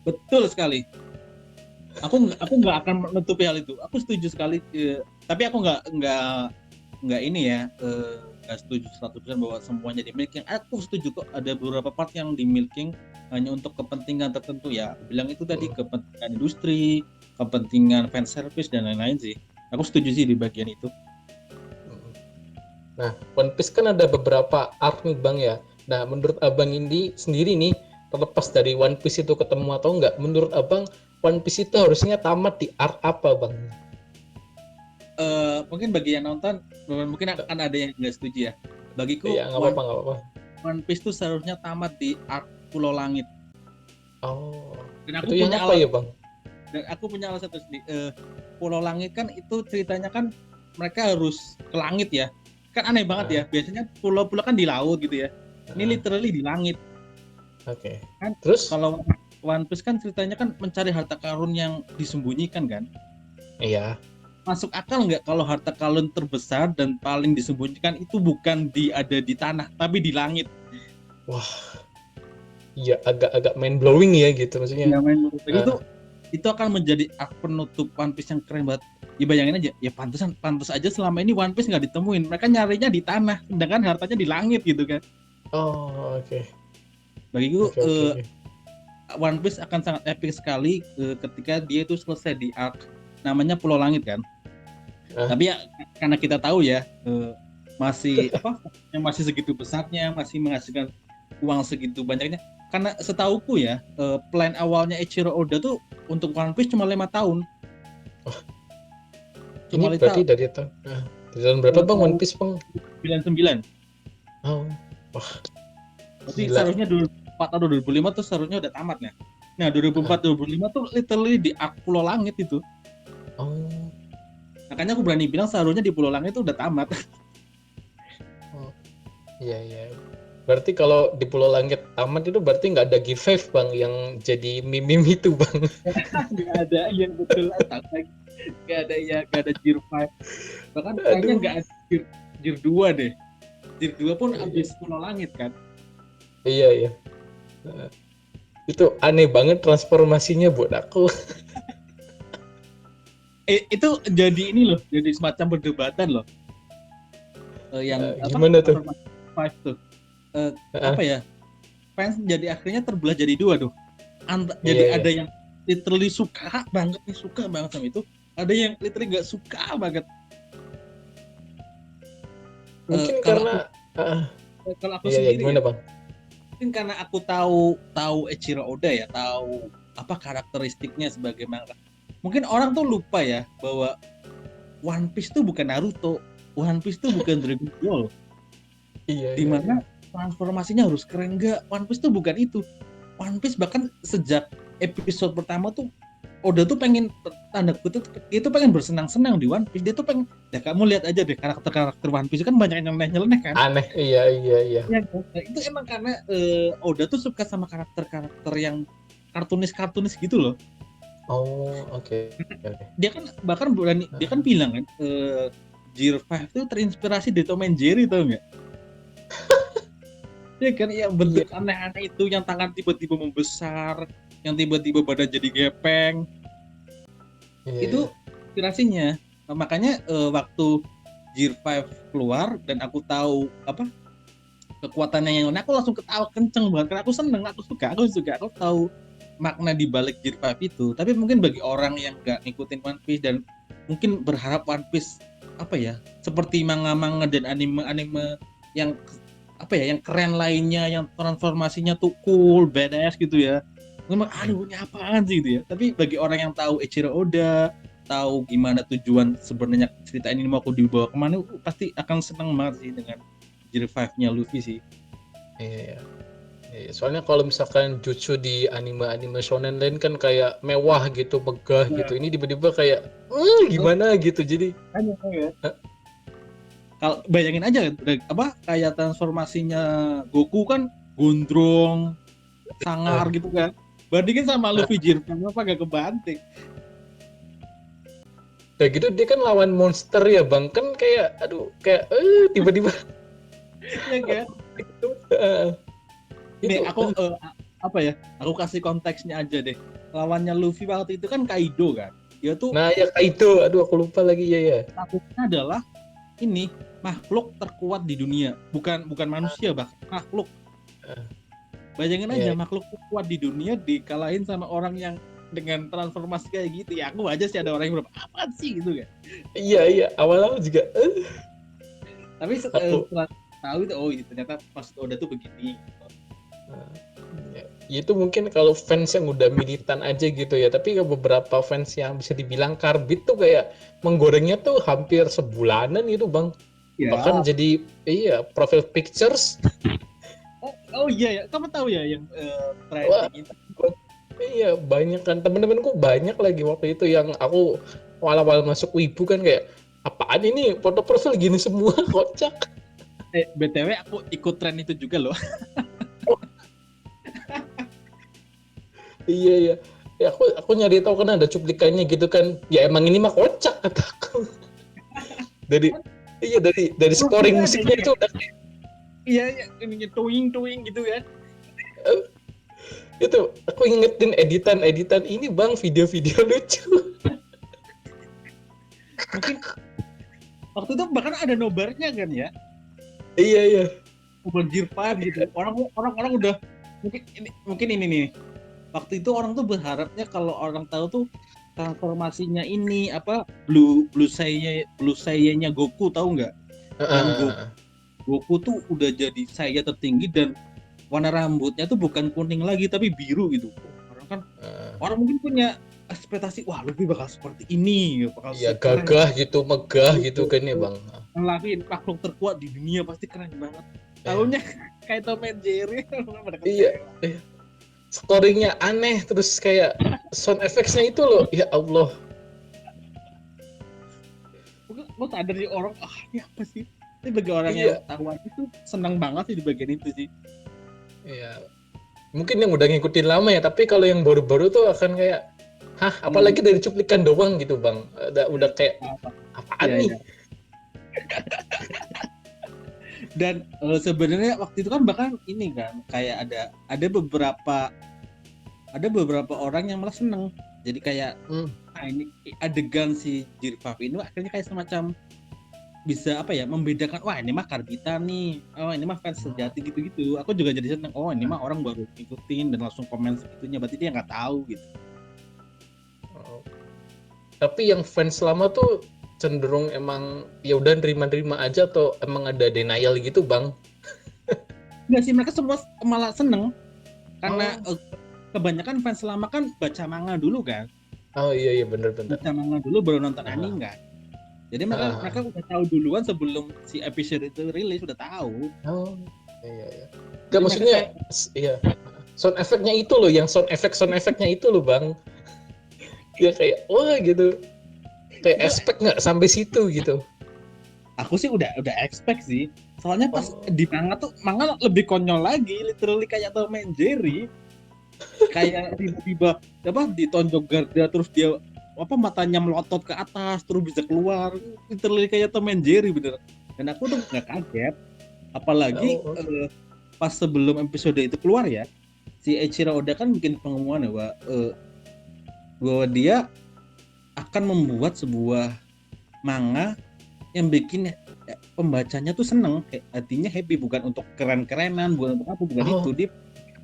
Betul sekali. Aku nggak akan menutupi hal itu. Aku setuju sekali, tapi aku nggak ini ya, nggak setuju 100% bahwa semuanya di milking. Aku setuju kok ada beberapa part yang di milking hanya untuk kepentingan tertentu ya. Aku bilang itu tadi Mm. kepentingan industri, kepentingan fan service dan lain-lain sih. Aku setuju sih di bagian itu. Mm. Nah, One Piece kan ada beberapa arc nih bang ya. Nah, menurut abang ini sendiri nih, terlepas dari One Piece itu ketemu atau enggak, menurut abang One Piece itu harusnya tamat di arc apa bang? Mungkin bagi yang nonton mungkin akan ada yang nggak setuju ya. Bagiku Ya, nggak apa-apa, nggak apa-apa. One Piece tuh seharusnya tamat di arc Pulau Langit. Oh, Dan itu yang apa ya bang? aku punya alasan terus nih. Pulau Langit kan itu ceritanya kan mereka harus ke langit ya. Kan aneh banget ya. Ah, Biasanya pulau-pulau kan di laut gitu ya. Ini ah, literally di langit. oke. Kan Terus? kalau One Piece kan ceritanya kan mencari harta karun yang disembunyikan kan. Iya. Masuk akal nggak kalau harta karun terbesar dan paling disembunyikan itu bukan ada di tanah, tapi di langit. Wah, iya agak-agak mind blowing ya gitu maksudnya. Ya main itu Ah, itu akan menjadi penutup One Piece yang keren banget. Ya bayangin aja, ya pantas aja selama ini One Piece nggak ditemuin. Mereka nyarinya di tanah, sedangkan hartanya di langit gitu kan. oh, oke. Bagiku Oke, oke, oke. One Piece akan sangat epic sekali ketika dia itu selesai di arc namanya Pulau Langit kan. Ah, Tapi ya karena kita tahu ya masih yang masih segitu besarnya, masih menghasilkan uang segitu banyaknya. Karena setauku ya, plan awalnya Eiichiro Oda tuh untuk One Piece cuma 5 tahun. ini Cuma berarti lima dari tahun berapa bang One tahun Piece bang? 99. Oh, wah, Berarti gila. seharusnya 2004 atau 2005 tuh seharusnya udah tamat ya. Nah, Ah, 2004 2005 tuh literally di Pulau Langit itu. oh, Makanya aku berani bilang seharusnya di Pulau Langit itu udah tamat. oh, iya, iya. Berarti kalau di Pulau Langit aman itu berarti nggak ada G5 bang yang jadi meme itu bang. Nggak ada yang betul tahu lagi. Nggak ada Gear 5. Bahkan kayaknya Aduh. nggak ada Gear 2 deh. Gear 2 pun Iya, abis Pulau Langit kan. iya, iya. Ah, itu aneh banget transformasinya buat aku. Itu jadi ini loh, jadi semacam perdebatan loh. Yang apa? Gimana tuh? Transformasi 5 tuh. Apa Ah, ya? Fans jadi akhirnya terbelah jadi dua tuh. iya, Jadi iya. ada yang literally suka banget sama itu, ada yang literally nggak suka banget. Mungkin Kalau aku karena ah, kalau aku iya, iya, sendiri ya, gimana bang? mungkin karena aku tahu Eiichiro Oda ya, tahu apa karakteristiknya sebagai manga. Mungkin orang tuh lupa ya bahwa One Piece tuh bukan Naruto, One Piece tuh bukan Dragon Ball, Iya, di iya, iya. mana transformasinya harus keren. Nggak, One Piece tuh bukan itu. One Piece bahkan sejak episode pertama tuh Oda tuh pengen tanda kutip dia tuh pengen bersenang-senang di One Piece. Dia tuh pengen ya kamu lihat aja deh karakter-karakter One Piece kan banyak yang nyeleneh kan. Aneh, iya iya iya. Ya, nah, itu emang karena Oda tuh suka sama karakter-karakter yang kartunis-kartunis gitu loh. Oh, oke. Oke. Dia kan bahkan berani dia kan bilang kan Gear 5 tuh terinspirasi dari Tom and Jerry tau nggak? Ya kan yang Iya, bentuk aneh-aneh itu yang tangan tiba-tiba membesar, yang tiba-tiba badan jadi gepeng. iya, iya. Itu inspirasinya. Nah, makanya waktu Gear 5 keluar dan aku tahu apa kekuatannya yang lain, aku langsung ketawa kenceng banget karena aku suka, aku tahu makna di balik Gear 5 itu. Tapi mungkin bagi orang yang nggak ngikutin One Piece dan mungkin berharap One Piece apa ya, seperti manga-manga dan anime-anime yang apa ya, yang keren lainnya, yang transformasinya tuh cool, badass gitu ya. Memang aduh ini apaan sih gitu ya. Tapi bagi orang yang tahu Eiichiro Oda, tahu gimana tujuan sebenarnya cerita ini mau aku dibawa kemana, pasti akan seneng banget sih dengan Gear 5-nya Luffy sih. Iya, iya. Iya, soalnya kalau misalkan Jutsu di anime-anime shonen lain kan kayak mewah gitu, megah Nah, gitu. Ini tiba-tiba kayak gimana gitu. Jadi ya. Kalau bayangin aja apa kayak transformasinya Goku kan gondrong, sangar eh, gitu kan. Bandingin sama Luffy Gear 5 apa gak kebanting. kayak gitu dia kan lawan monster ya Bang. Kan kayak aduh kayak tiba-tiba Ya kan? gitu. Itu Nih aku apa ya? Aku kasih konteksnya aja deh. Lawannya Luffy waktu itu kan Kaido kan. Dia tuh nah ya Kaido, aduh aku lupa lagi ya ya. statusnya adalah ini makhluk terkuat di dunia. Bukan manusia bahkan makhluk. Eh, Bayangin aja Iya, makhluk terkuat di dunia dikalahin sama orang yang dengan transformasi kayak gitu. Ya aku aja sih ada orang yang berapa apaan sih gitu kan. iya iya awal-awal juga Tapi aku setelah tahu itu oh ini ternyata maksud Oda tuh begini. eh, ya, itu mungkin kalau fans yang udah militan aja gitu ya, tapi beberapa fans yang bisa dibilang karbit tuh kayak menggorengnya tuh hampir sebulanan gitu Bang. Bahkan Ya. jadi iya profile pictures. Oh iya ya, kamu tahu ya yang Wah, trending itu. iya banyak kan temen-temenku banyak lagi waktu itu yang aku awal-awal masuk Wibu kan kayak apaan ini foto profil gini semua kocak. BTW aku ikut tren itu juga loh. Iya iya. Ya aku nyari tahu kan ada cuplikannya gitu kan. Ya emang ini mah kocak kataku. Dari iya dari scoring Profilnya ada musiknya ini ya. itu udah Iya, iya, ininya tuing gitu kan. eh, itu aku ingetin editan ini Bang video-video lucu. Mungkin waktu itu bahkan ada nobarnya kan ya. Iya iya. Nobar Gear 5 gitu. Orang udah mungkin ini nih. Waktu itu orang tuh berharapnya kalau orang tahu tuh transformasinya ini apa blue Saiyan-nya Goku tahu nggak? Yang Goku tuh udah jadi saya tertinggi dan warna rambutnya tuh bukan kuning lagi tapi biru gitu. Orang kan orang mungkin punya ekspektasi wah Luffy bakal seperti ini, bakal Iya keren gagah gitu, megah gitu gitu. kan ya Bang. Ngelakuin makhluk terkuat di dunia pasti keren banget. Iya. Tahunya kayak Tom and Jerry pada Iya. kecewa. Iya. Scoringnya aneh terus kayak sound effects-nya itu loh ya Allah. Mungkin lo sadar sih orang ini apa sih? Tapi bagi orang yang Iya. tahu itu senang banget sih di bagian itu sih. Iya. Mungkin yang udah ngikutin lama ya, tapi kalau yang baru-baru tuh akan kayak hah, apalagi dari cuplikan doang gitu, Bang. Udah kayak Apa? apaan Iya, nih? iya. Dan sebenarnya waktu itu kan bahkan ini kan kayak ada beberapa orang yang malah seneng. Jadi kayak ini adegan si Jirfaf ini akhirnya kayak semacam bisa apa ya membedakan wah ini mah karbitan nih, oh ini mah fans sejati gitu-gitu. Aku juga jadi seneng, oh ini mah orang baru ngikutin dan langsung komen segitunya, berarti dia nggak tahu gitu. Oh. Tapi yang fans lama tuh cenderung emang ya udah nerima-nerima aja atau emang ada denial gitu, Bang? Nggak sih, mereka semua malah seneng karena kebanyakan fans lama kan baca manga dulu kan, Oh iya iya bener-bener. baca manga dulu baru nonton anime kan. Jadi mereka udah tahu duluan sebelum si episode itu rilis, udah tahu. Oh iya iya. Jadi Gak mereka maksudnya kayak iya. sound effect-nya itu loh, yang sound effect-nya itu loh bang. Dia kayak wah gitu, kayak Itu expect nggak sampai situ gitu. aku sih udah expect sih. Soalnya pas Oh, di manga lebih konyol lagi, literally kayak Tom and Jerry. Kayak tiba-tiba apa ditonjok garda terus dia apa matanya melotot ke atas terus bisa keluar, literally kayak Tom and Jerry bener. Dan aku tuh nggak kaget, apalagi oh, pas sebelum episode itu keluar ya, si Eiichiro Oda kan bikin pengumuman ya bahwa dia akan membuat sebuah manga yang bikin pembacanya tuh seneng, artinya happy, bukan untuk keren-kerenan, bukan untuk apa, bukan itu. oh,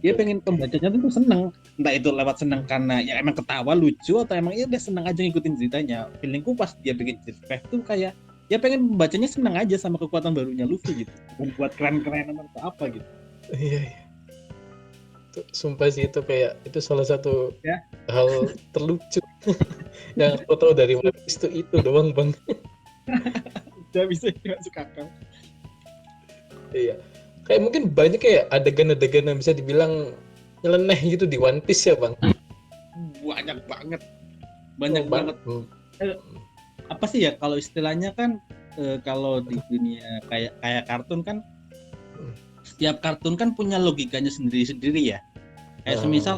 Dia oke, pengen pembacanya tuh seneng, entah itu lewat seneng karena ya emang ketawa lucu atau emang ya dia seneng aja ngikutin ceritanya. Feelingku pas dia bikin cerita tuh kayak ya pengen pembacanya seneng aja sama kekuatan barunya Luffy gitu, bukan buat keren-kerenan atau apa gitu iya, iya. Sumpah sih itu kayak itu salah satu ya. hal terlucu yang aku tahu dari One Piece itu doang bang. Udah bisa masuk akal. Iya, kayak mungkin banyak kayak adegan-adegan yang bisa dibilang nyeleneh gitu di One Piece ya bang. Banyak banget, Oh, banyak banget. Eh, apa sih ya kalau istilahnya kan, kalau di dunia kayak kayak kartun kan, setiap kartun kan punya logikanya sendiri-sendiri ya. Kayak semisal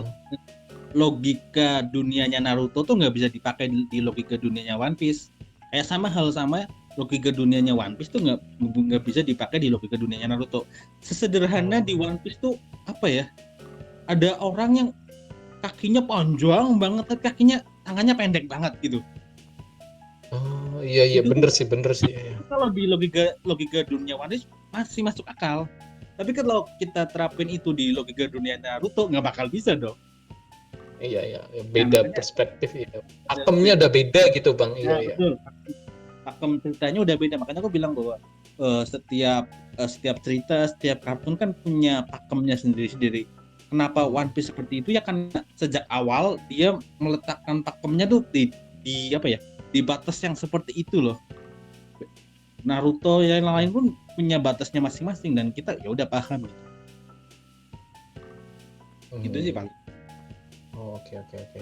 logika dunianya Naruto tuh nggak bisa dipakai di logika dunianya One Piece. Kayak sama logika dunianya One Piece tuh nggak bisa dipakai di logika dunianya Naruto. Sesederhana di One Piece tuh apa ya? Ada orang yang kakinya panjang banget, tapi tangannya pendek banget gitu. Oh iya iya Itu tuh bener sih iya. kalau di logika logika dunia One Piece masih masuk akal. Tapi kalau kita terapin itu di logika dunia Naruto nggak bakal bisa dong. Iya iya iya, Nah beda makanya perspektif ya. ada Akemnya beda. udah beda gitu bang. Iya Ya iya. betul. Pakem ceritanya udah beda, makanya aku bilang bahwa setiap cerita, setiap kartun kan punya pakemnya sendiri-sendiri. Kenapa One Piece seperti itu ya, karena sejak awal dia meletakkan pakemnya tuh di apa ya, di batas yang seperti itu loh. Naruto yang lain pun punya batasnya masing-masing dan kita ya udah paham gitu sih Hmm. paling. Oh, oke oke oke.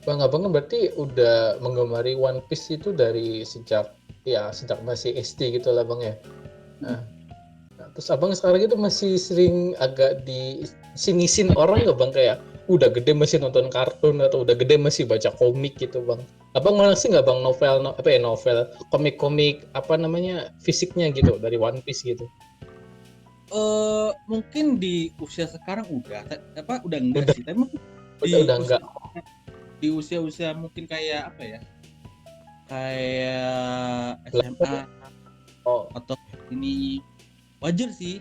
Bang abang kan berarti udah menggemari One Piece itu dari sejak masih SD gitu lah bang ya. Nah, terus abang sekarang itu masih sering agak disinisin orang nggak bang kayak udah gede masih nonton kartun atau udah gede masih baca komik gitu bang? Abang masih nggak bang novel komik-komik apa namanya fisiknya gitu dari One Piece gitu? Mungkin di usia sekarang udah enggak Udah sih, tapi mungkin udah di enggak. usia mungkin kayak apa ya, kayak SMA Oh atau ini, wajar sih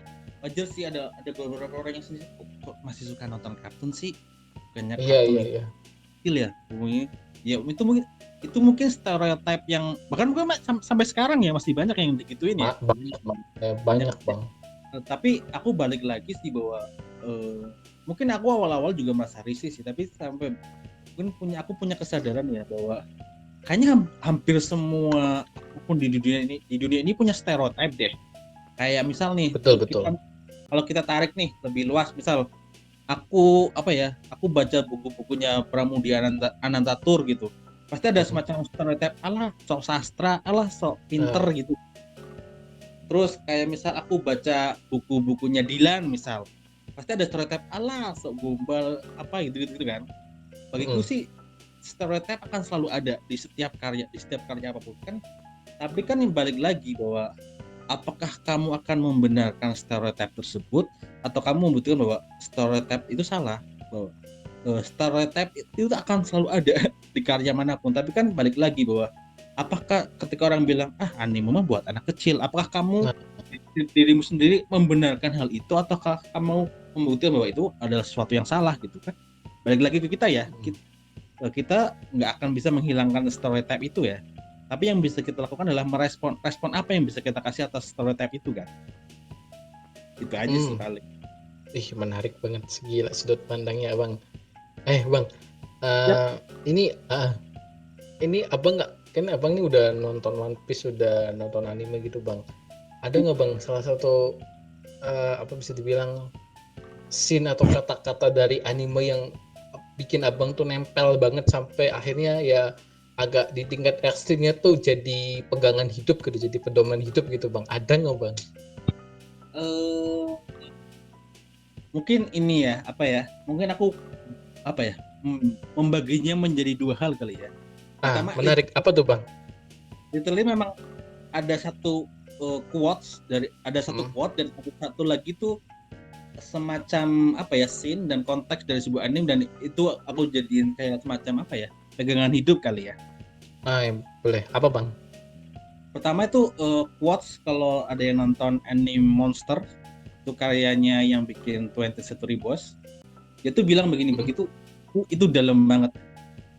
ada beberapa orang yang sendiri kok masih suka nonton kartun sih, bukannya iya kartun iya itu iya. kecil ya pokoknya. Ya itu mungkin stereotype yang bahkan bukan sampai sekarang ya masih banyak yang digituin ya, Banyak bang. banyak. Banyak bang. Tapi aku balik lagi sih bahwa mungkin aku awal-awal juga merasa risih sih, tapi sampai mungkin aku punya kesadaran ya bahwa kayaknya hampir semua apapun di dunia ini punya stereotip deh. Kayak misal nih, Betul betul. kalau kita tarik nih lebih luas, misal aku apa ya, aku baca buku-bukunya Pramudia Anantatur gitu, pasti ada Mm-mm. semacam stereotip alah sok sastra, alah sok pinter Ah, gitu. Terus kayak misal aku baca buku-bukunya Dilan misal, pasti ada stereotip alah sok gombal apa gitu kan. Bagiku mm-mm. sih stereotip akan selalu ada di setiap karya apapun kan. Tapi kan yang balik lagi bahwa apakah kamu akan membenarkan stereotip tersebut atau kamu membuktikan bahwa stereotip itu salah, bahwa stereotip itu akan selalu ada di karya manapun. Tapi kan balik lagi bahwa apakah ketika orang bilang anime mah buat anak kecil, apakah kamu Nah, dirimu sendiri membenarkan hal itu ataukah kamu membuktikan bahwa itu adalah sesuatu yang salah gitu kan. Balik lagi ke kita ya, mm. kita nggak akan bisa menghilangkan stereotip itu ya, tapi yang bisa kita lakukan adalah respon apa yang bisa kita kasih atas stereotip itu kan. Itu aja sih Hmm. paling. Ih menarik banget segila sudut pandangnya bang. Bang, Yap. eh ini ini abang nggak kan abang ini udah nonton One Piece, udah nonton anime gitu bang. Ada nggak bang salah satu apa bisa dibilang scene atau kata-kata dari anime yang bikin abang tuh nempel banget sampai akhirnya ya agak di tingkat ekstrimnya tuh jadi pegangan hidup gitu, jadi pedoman hidup gitu bang, ada nggak bang? Eh, Mungkin ini ya, apa ya? Mungkin aku apa ya? Membaginya menjadi dua hal kali ya. Pertama, Menarik, apa tuh bang? literally memang ada satu quotes dari ada satu Hmm. quote dan satu lagi tuh semacam apa ya, scene dan konteks dari sebuah anime, dan itu aku jadiin kayak semacam apa ya, pegangan hidup kali ya. Ya, boleh, apa bang? Pertama itu quotes, kalau ada yang nonton anime Monster, itu karyanya yang bikin 20th Century Boys, dia tuh bilang begini, Hmm. begitu itu dalam banget.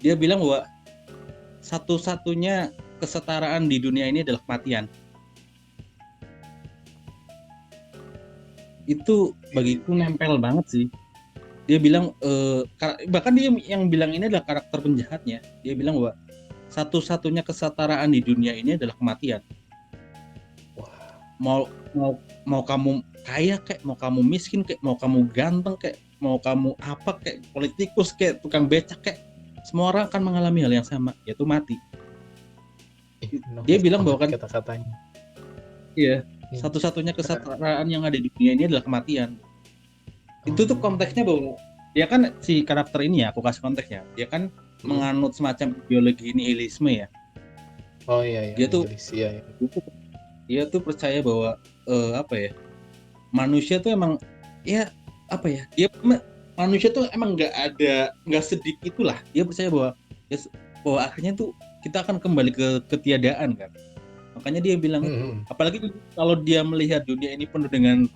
Dia bilang bahwa satu-satunya kesetaraan di dunia ini adalah kematian. Itu bagiku nempel banget sih. Dia bilang bahkan dia yang bilang ini adalah karakter penjahatnya. Dia bilang bahwa satu-satunya kesetaraan di dunia ini adalah kematian. Wah. Mau kamu kaya kayak, mau kamu miskin kayak, mau kamu ganteng kayak, mau kamu apa kayak, politikus kayak, tukang becak kayak, semua orang akan mengalami hal yang sama, yaitu mati. Dia Novel bilang banget bahwa kan, kata-katanya. iya, Iya. satu-satunya kesetaraan yang ada di dunia ini adalah kematian. Itu tuh konteksnya bahwa dia kan, si karakter ini ya, aku kasih konteksnya, dia kan menganut semacam ideologi nihilisme ya. Oh iya Dia tuh Inggris, iya. dia tuh percaya bahwa apa ya, manusia tuh emang ya apa ya, manusia tuh emang nggak sedip itulah. Dia percaya bahwa ya, bahwa akhirnya tuh kita akan kembali ke ketiadaan kan. Makanya dia bilang itu, apalagi kalau dia melihat dunia ini penuh dengan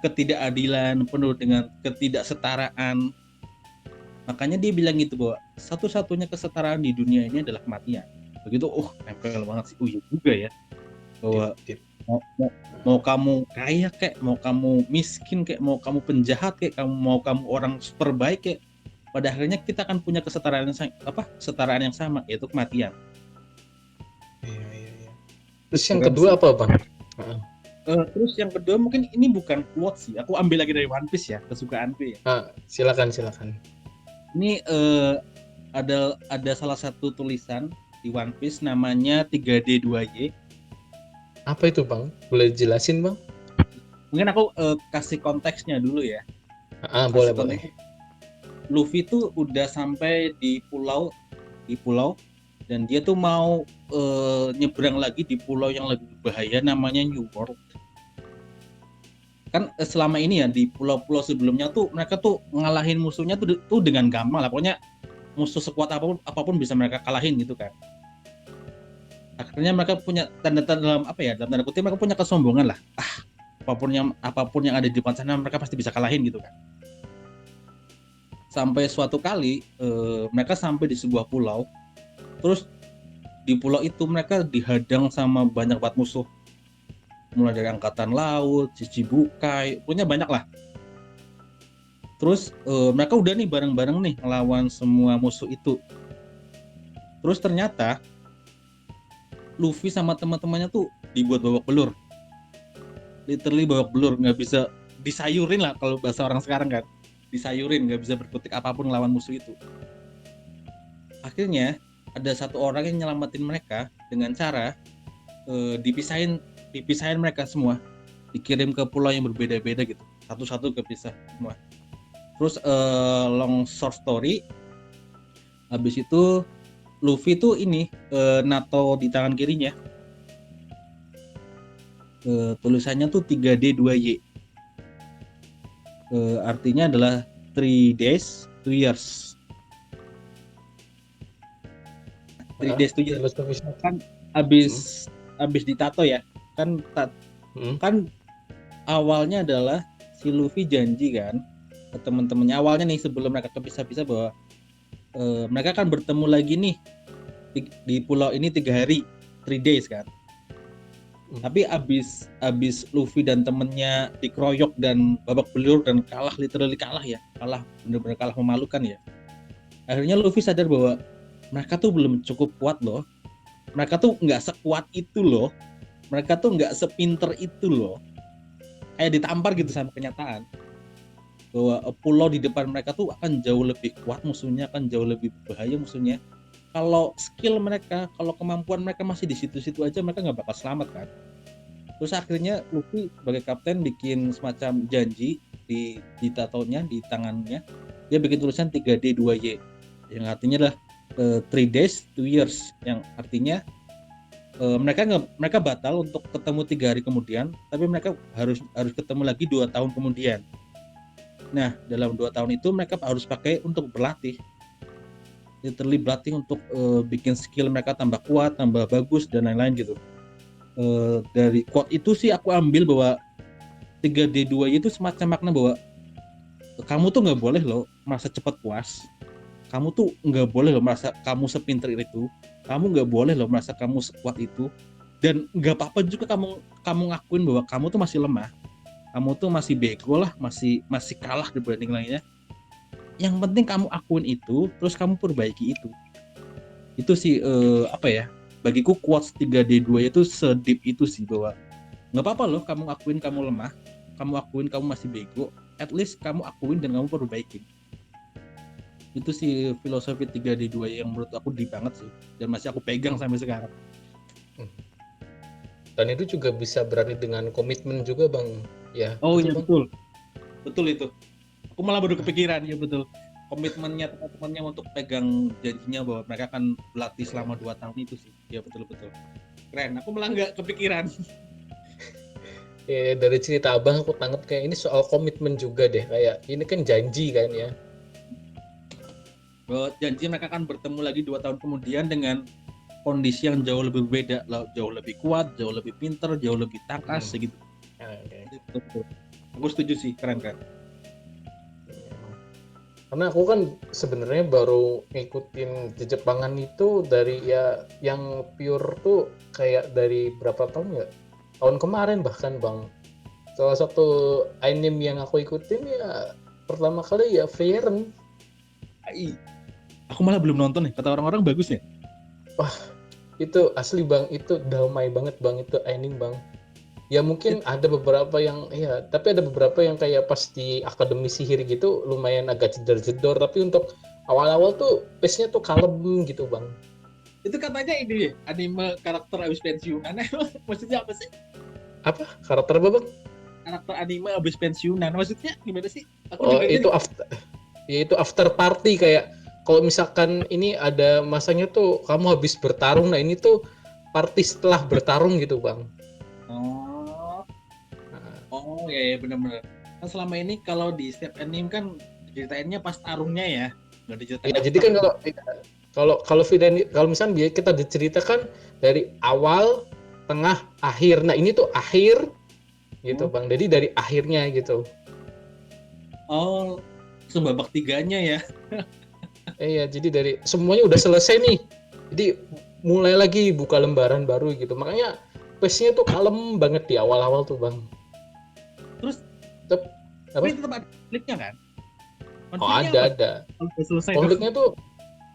ketidakadilan, penuh dengan ketidaksetaraan. Makanya dia bilang gitu, bahwa satu-satunya kesetaraan di dunia ini adalah kematian. Begitu, nempel banget sih. Iya juga ya, bahwa Deep. mau kamu kaya kayak, mau kamu miskin kayak, mau kamu penjahat kayak, mau kamu orang super baik kayak, pada akhirnya kita akan punya kesetaraan yang sama, yaitu kematian. Iya. Terus yang Keren kedua sih. apa bang? Terus yang kedua, mungkin ini bukan quote sih, aku ambil lagi dari One Piece ya, kesukaanku ya. Silakan. Ini ada salah satu tulisan di One Piece namanya 3D2Y. Apa itu bang? Boleh jelasin bang? Mungkin aku kasih konteksnya dulu ya. Boleh. Kasih konteks. Luffy tuh udah sampai di pulau dan dia tuh mau nyebrang lagi di pulau yang lebih bahaya, namanya New World. Kan selama ini ya di pulau-pulau sebelumnya tuh mereka tuh ngalahin musuhnya tuh dengan gampang lah. Pokoknya musuh sekuat apapun bisa mereka kalahin gitu kan. Akhirnya mereka punya dalam tanda kutip, mereka punya kesombongan lah. Apapun yang ada di depan sana mereka pasti bisa kalahin gitu kan. Sampai suatu kali mereka sampai di sebuah pulau. Terus di pulau itu mereka dihadang sama banyak banget musuh, mulai dari angkatan laut, Shichibukai, punya banyak lah. Terus mereka udah nih bareng-bareng nih ngelawan semua musuh itu. Terus ternyata Luffy sama teman-temannya tuh dibuat babak belur, literally babak belur, nggak bisa disayurin lah kalau bahasa orang sekarang kan, disayurin, nggak bisa berkutik apapun ngelawan musuh itu. Akhirnya ada satu orang yang nyelamatin mereka dengan cara dipisahin mereka semua, dikirim ke pulau yang berbeda-beda gitu, satu-satu kepisah semua. Terus long short story, habis itu Luffy tuh ini NATO di tangan kirinya, tulisannya tuh 3D2Y, artinya adalah 3 days 2 years. 3 days 2 years kan habis ditato ya kan. Kan awalnya adalah si Luffy janji kan ke teman-temannya awalnya nih, sebelum mereka kepisah-pisah, bahwa mereka akan bertemu lagi nih di pulau ini 3 hari, 3 days kan. Tapi abis Luffy dan temennya dikeroyok dan babak belur dan kalah, literally kalah ya, bener-bener kalah memalukan ya. Akhirnya Luffy sadar bahwa mereka tuh belum cukup kuat loh, mereka tuh nggak sekuat itu loh, mereka tuh nggak sepinter itu loh, kayak ditampar gitu sama kenyataan. bahwa pulau di depan mereka tuh akan jauh lebih kuat musuhnya, akan jauh lebih bahaya musuhnya. Kalau skill mereka, kalau kemampuan mereka masih di situ-situ aja, mereka nggak bakal selamat kan. Terus akhirnya Luffy sebagai kapten bikin semacam janji di tatonya, di tangannya. Dia bikin tulisan 3D 2Y yang artinya adalah 3 days 2 years, yang artinya mereka batal untuk ketemu 3 hari kemudian, tapi mereka harus ketemu lagi 2 tahun kemudian. Nah, dalam 2 tahun itu mereka harus pakai untuk berlatih, literally berlatih untuk bikin skill mereka tambah kuat, tambah bagus dan lain-lain gitu. Dari quote itu sih aku ambil bahwa 3D2 itu semacam makna bahwa kamu tuh nggak boleh loh merasa cepat puas, kamu tuh nggak boleh loh merasa kamu sepinter itu, kamu nggak boleh loh merasa kamu sekuat itu, dan nggak apa-apa juga kamu kamu ngakuin bahwa kamu tuh masih lemah, kamu tuh masih bego lah, masih kalah dibanding lainnya. Yang penting kamu akuin itu, terus kamu perbaiki itu. Itu sih apa ya? Bagiku quotes 3D2 itu sedip itu sih, bahwa nggak apa-apa loh kamu akuin kamu lemah, kamu akuin kamu masih bego, at least kamu akuin dan kamu perbaikin. Itu sih filosofi 3D2 yang menurut aku deep banget sih, dan masih aku pegang sampai sekarang. Dan itu juga bisa berarti dengan komitmen juga bang, ya Oh betul iya bang. betul itu. Aku malah baru kepikiran, ya betul. Komitmennya teman-temannya untuk pegang janjinya bahwa mereka akan berlatih selama 2 tahun itu sih. Ya betul. Keren. Aku malah nggak kepikiran. Ya, dari cerita abang aku tangkap kayak ini soal komitmen juga deh, kayak ini kan janji kan ya. Bahwa janji mereka akan bertemu lagi 2 tahun kemudian dengan kondisi yang jauh lebih berbeda, jauh lebih kuat, jauh lebih pinter, jauh lebih tangkas segitu. Okay. Betul. Aku setuju sih, keren. Karena aku kan sebenarnya baru ngikutin Jepangan itu dari ya yang pure tuh kayak dari berapa tahun ya? Tahun kemarin bahkan bang. Salah satu anime yang aku ikutin ya pertama kali ya Frieren. Aku malah belum nonton nih. Kata orang-orang bagus ya. Wah itu asli bang, itu damai banget bang itu anime bang. Ya mungkin ada beberapa yang ya, tapi ada beberapa yang kayak pas di Akademi Sihir gitu lumayan agak jedor-jedor, tapi untuk awal-awal tuh pace-nya tuh kalem gitu bang. Itu katanya ini anime karakter habis pensiunan. Maksudnya apa sih? Apa karakter apa bang? Karakter anime habis pensiunan. Maksudnya gimana sih? Aku Oh dengarnya itu after, ya itu after party, kayak kalau misalkan ini ada masanya tuh kamu habis bertarung, nah ini tuh party setelah bertarung gitu bang. oh Nah, oh ya benar-benar. Kan selama ini kalau di setiap anime kan ceritainnya pas tarungnya ya, nggak diceritain ya jadi after. kan kalau kalau misalnya kita diceritakan dari awal, tengah, akhir. Nah ini tuh akhir gitu bang, jadi dari akhirnya gitu. Oh, sebabak tiganya ya. Iya, jadi dari semuanya udah selesai nih, jadi mulai lagi buka lembaran baru gitu, makanya pace-nya tuh kalem banget di awal-awal tuh bang. Terus Tetap, apa? tapi tetap ada konfliknya kan? Oh Konfliknya apa? ada Kalau udah selesai tuh. konfliknya tuh.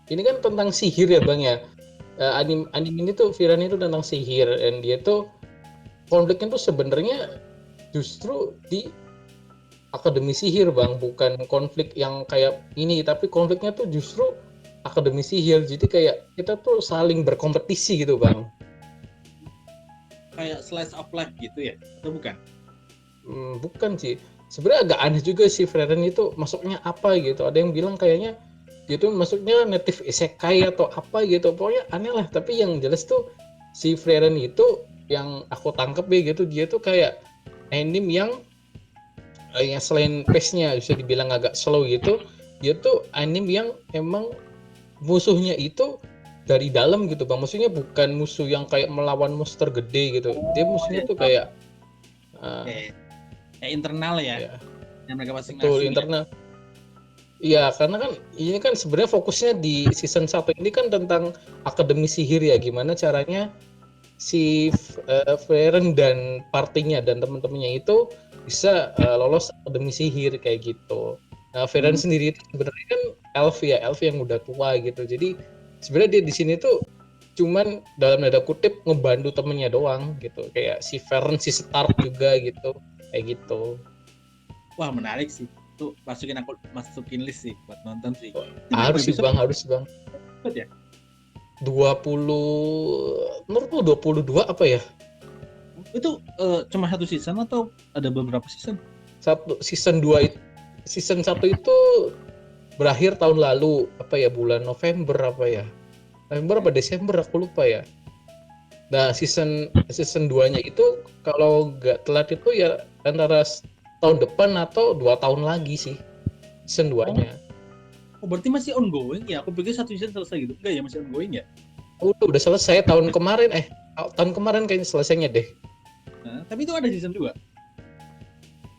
Ini kan tentang sihir ya bang ya. Anime ini tuh Viran itu tentang sihir, dan dia tuh konfliknya tuh sebenarnya justru di Akademi Sihir bang, bukan konflik yang kayak ini, tapi konfliknya tuh justru Akademi Sihir. Jadi kayak kita tuh saling berkompetisi gitu bang. Kayak slice of life gitu ya? Atau bukan? Bukan sih, sebenarnya agak aneh juga sih Frieren itu masuknya apa gitu. Ada yang bilang kayaknya gitu masuknya native isekai atau apa gitu, pokoknya aneh lah. Tapi yang jelas tuh si Frieren itu yang aku tangkep ya gitu, dia tuh kayak anime yang selain pace-nya bisa dibilang agak slow gitu, dia tuh anime yang emang musuhnya itu dari dalam gitu bang. Musuhnya bukan musuh yang kayak melawan monster gede gitu, dia Oh musuhnya ya, tuh kayak uh, kayak internal ya, ya yang mereka betul masing-masing ya. internal. Iya, karena kan ini kan sebenarnya fokusnya di season 1 ini kan tentang Akademi Sihir ya, gimana caranya si Frieren dan partinya dan teman-temannya itu bisa lolos Akademi Sihir kayak gitu. Nah, Frieren Hmm. sendiri itu sebenarnya kan elf ya, elf yang udah tua gitu. Jadi sebenarnya dia di sini tuh cuman dalam nada kutip ngebantu temennya doang gitu. Kayak si Frieren, si Stark juga gitu. Kayak gitu. Wah menarik sih. Tuh masukin list sih buat nonton sih. Oh, Itu berapa harus sih episode bang, harus bang. ya? 20, menurutku 22 apa ya? Itu cuma satu season atau ada beberapa season? Satu season 2 itu, season 1 itu berakhir tahun lalu, apa ya, bulan November apa ya? November apa Desember aku lupa ya. Nah, season 2-nya itu kalau nggak telat itu ya antara tahun depan atau 2 tahun lagi sih season Oh, 2-nya. oh, berarti masih ongoing ya? Aku pikir satu season selesai gitu. Enggak ya, masih ongoing ya? Udah selesai tahun kemarin, tahun kemarin kayaknya selesainya deh. Nah, tapi itu ada season 2.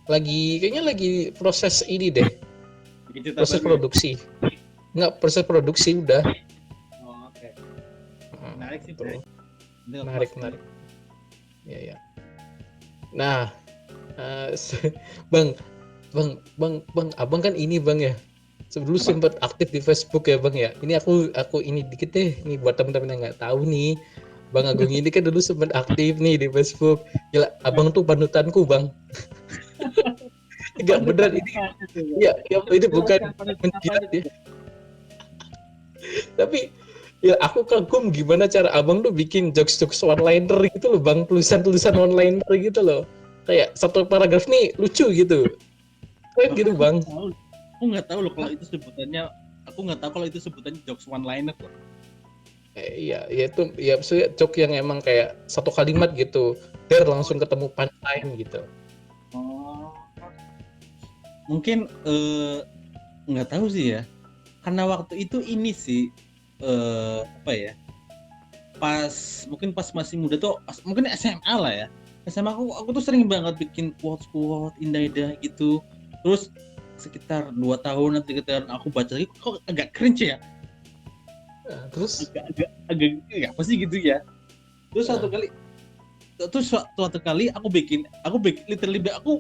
Kayaknya lagi proses ini deh, Bikin cerita proses baru ya? produksi. Nggak, proses produksi udah. Oh, oke. Hmm, Menarik sih, tuh. Bray. Nanti aku Menarik, masukin. menarik. Ya, ya. Nah, eh, Bang, Bang, Abang kan ini Bang ya. Dulu Apa? sempat aktif di Facebook ya Bang ya. Ini aku ini dikit deh, nih buat teman-teman yang nggak tahu nih. Bang Agung ini kan dulu sempat aktif nih di Facebook. Gila, Abang tuh panutanku Bang. Enggak beneran Panutan ini. apa itu, Bang? Ya, ya ini bukan Jelaskan panutan apa menjilat itu, ya. Bang? Tapi ya aku kagum gimana cara Abang tuh bikin jokes-jokes one-liner gitu loh Bang. Tulisan-tulisan one-liner gitu loh. Kayak satu paragraf nih lucu gitu. Keren Bahkan gitu Bang. aku nggak tahu loh kalau itu sebutannya. Aku nggak tahu kalau itu sebutannya jokes one liner loh. Iya, ya itu ya maksudnya joke yang emang kayak satu kalimat gitu. Der Oh, langsung ketemu punchline gitu. oh. Mungkin nggak tahu sih ya. Karena waktu itu ini sih apa ya? Mungkin pas masih muda tuh, mungkin SMA lah ya. SMA aku tuh sering banget bikin quotes indah-indah gitu. Terus sekitar 2 tahun atau 3 tahun aku baca lagi kok agak cringe ya. Nah, terus Agak apa sih gitu ya. Terus nah, suatu kali aku bikin literally aku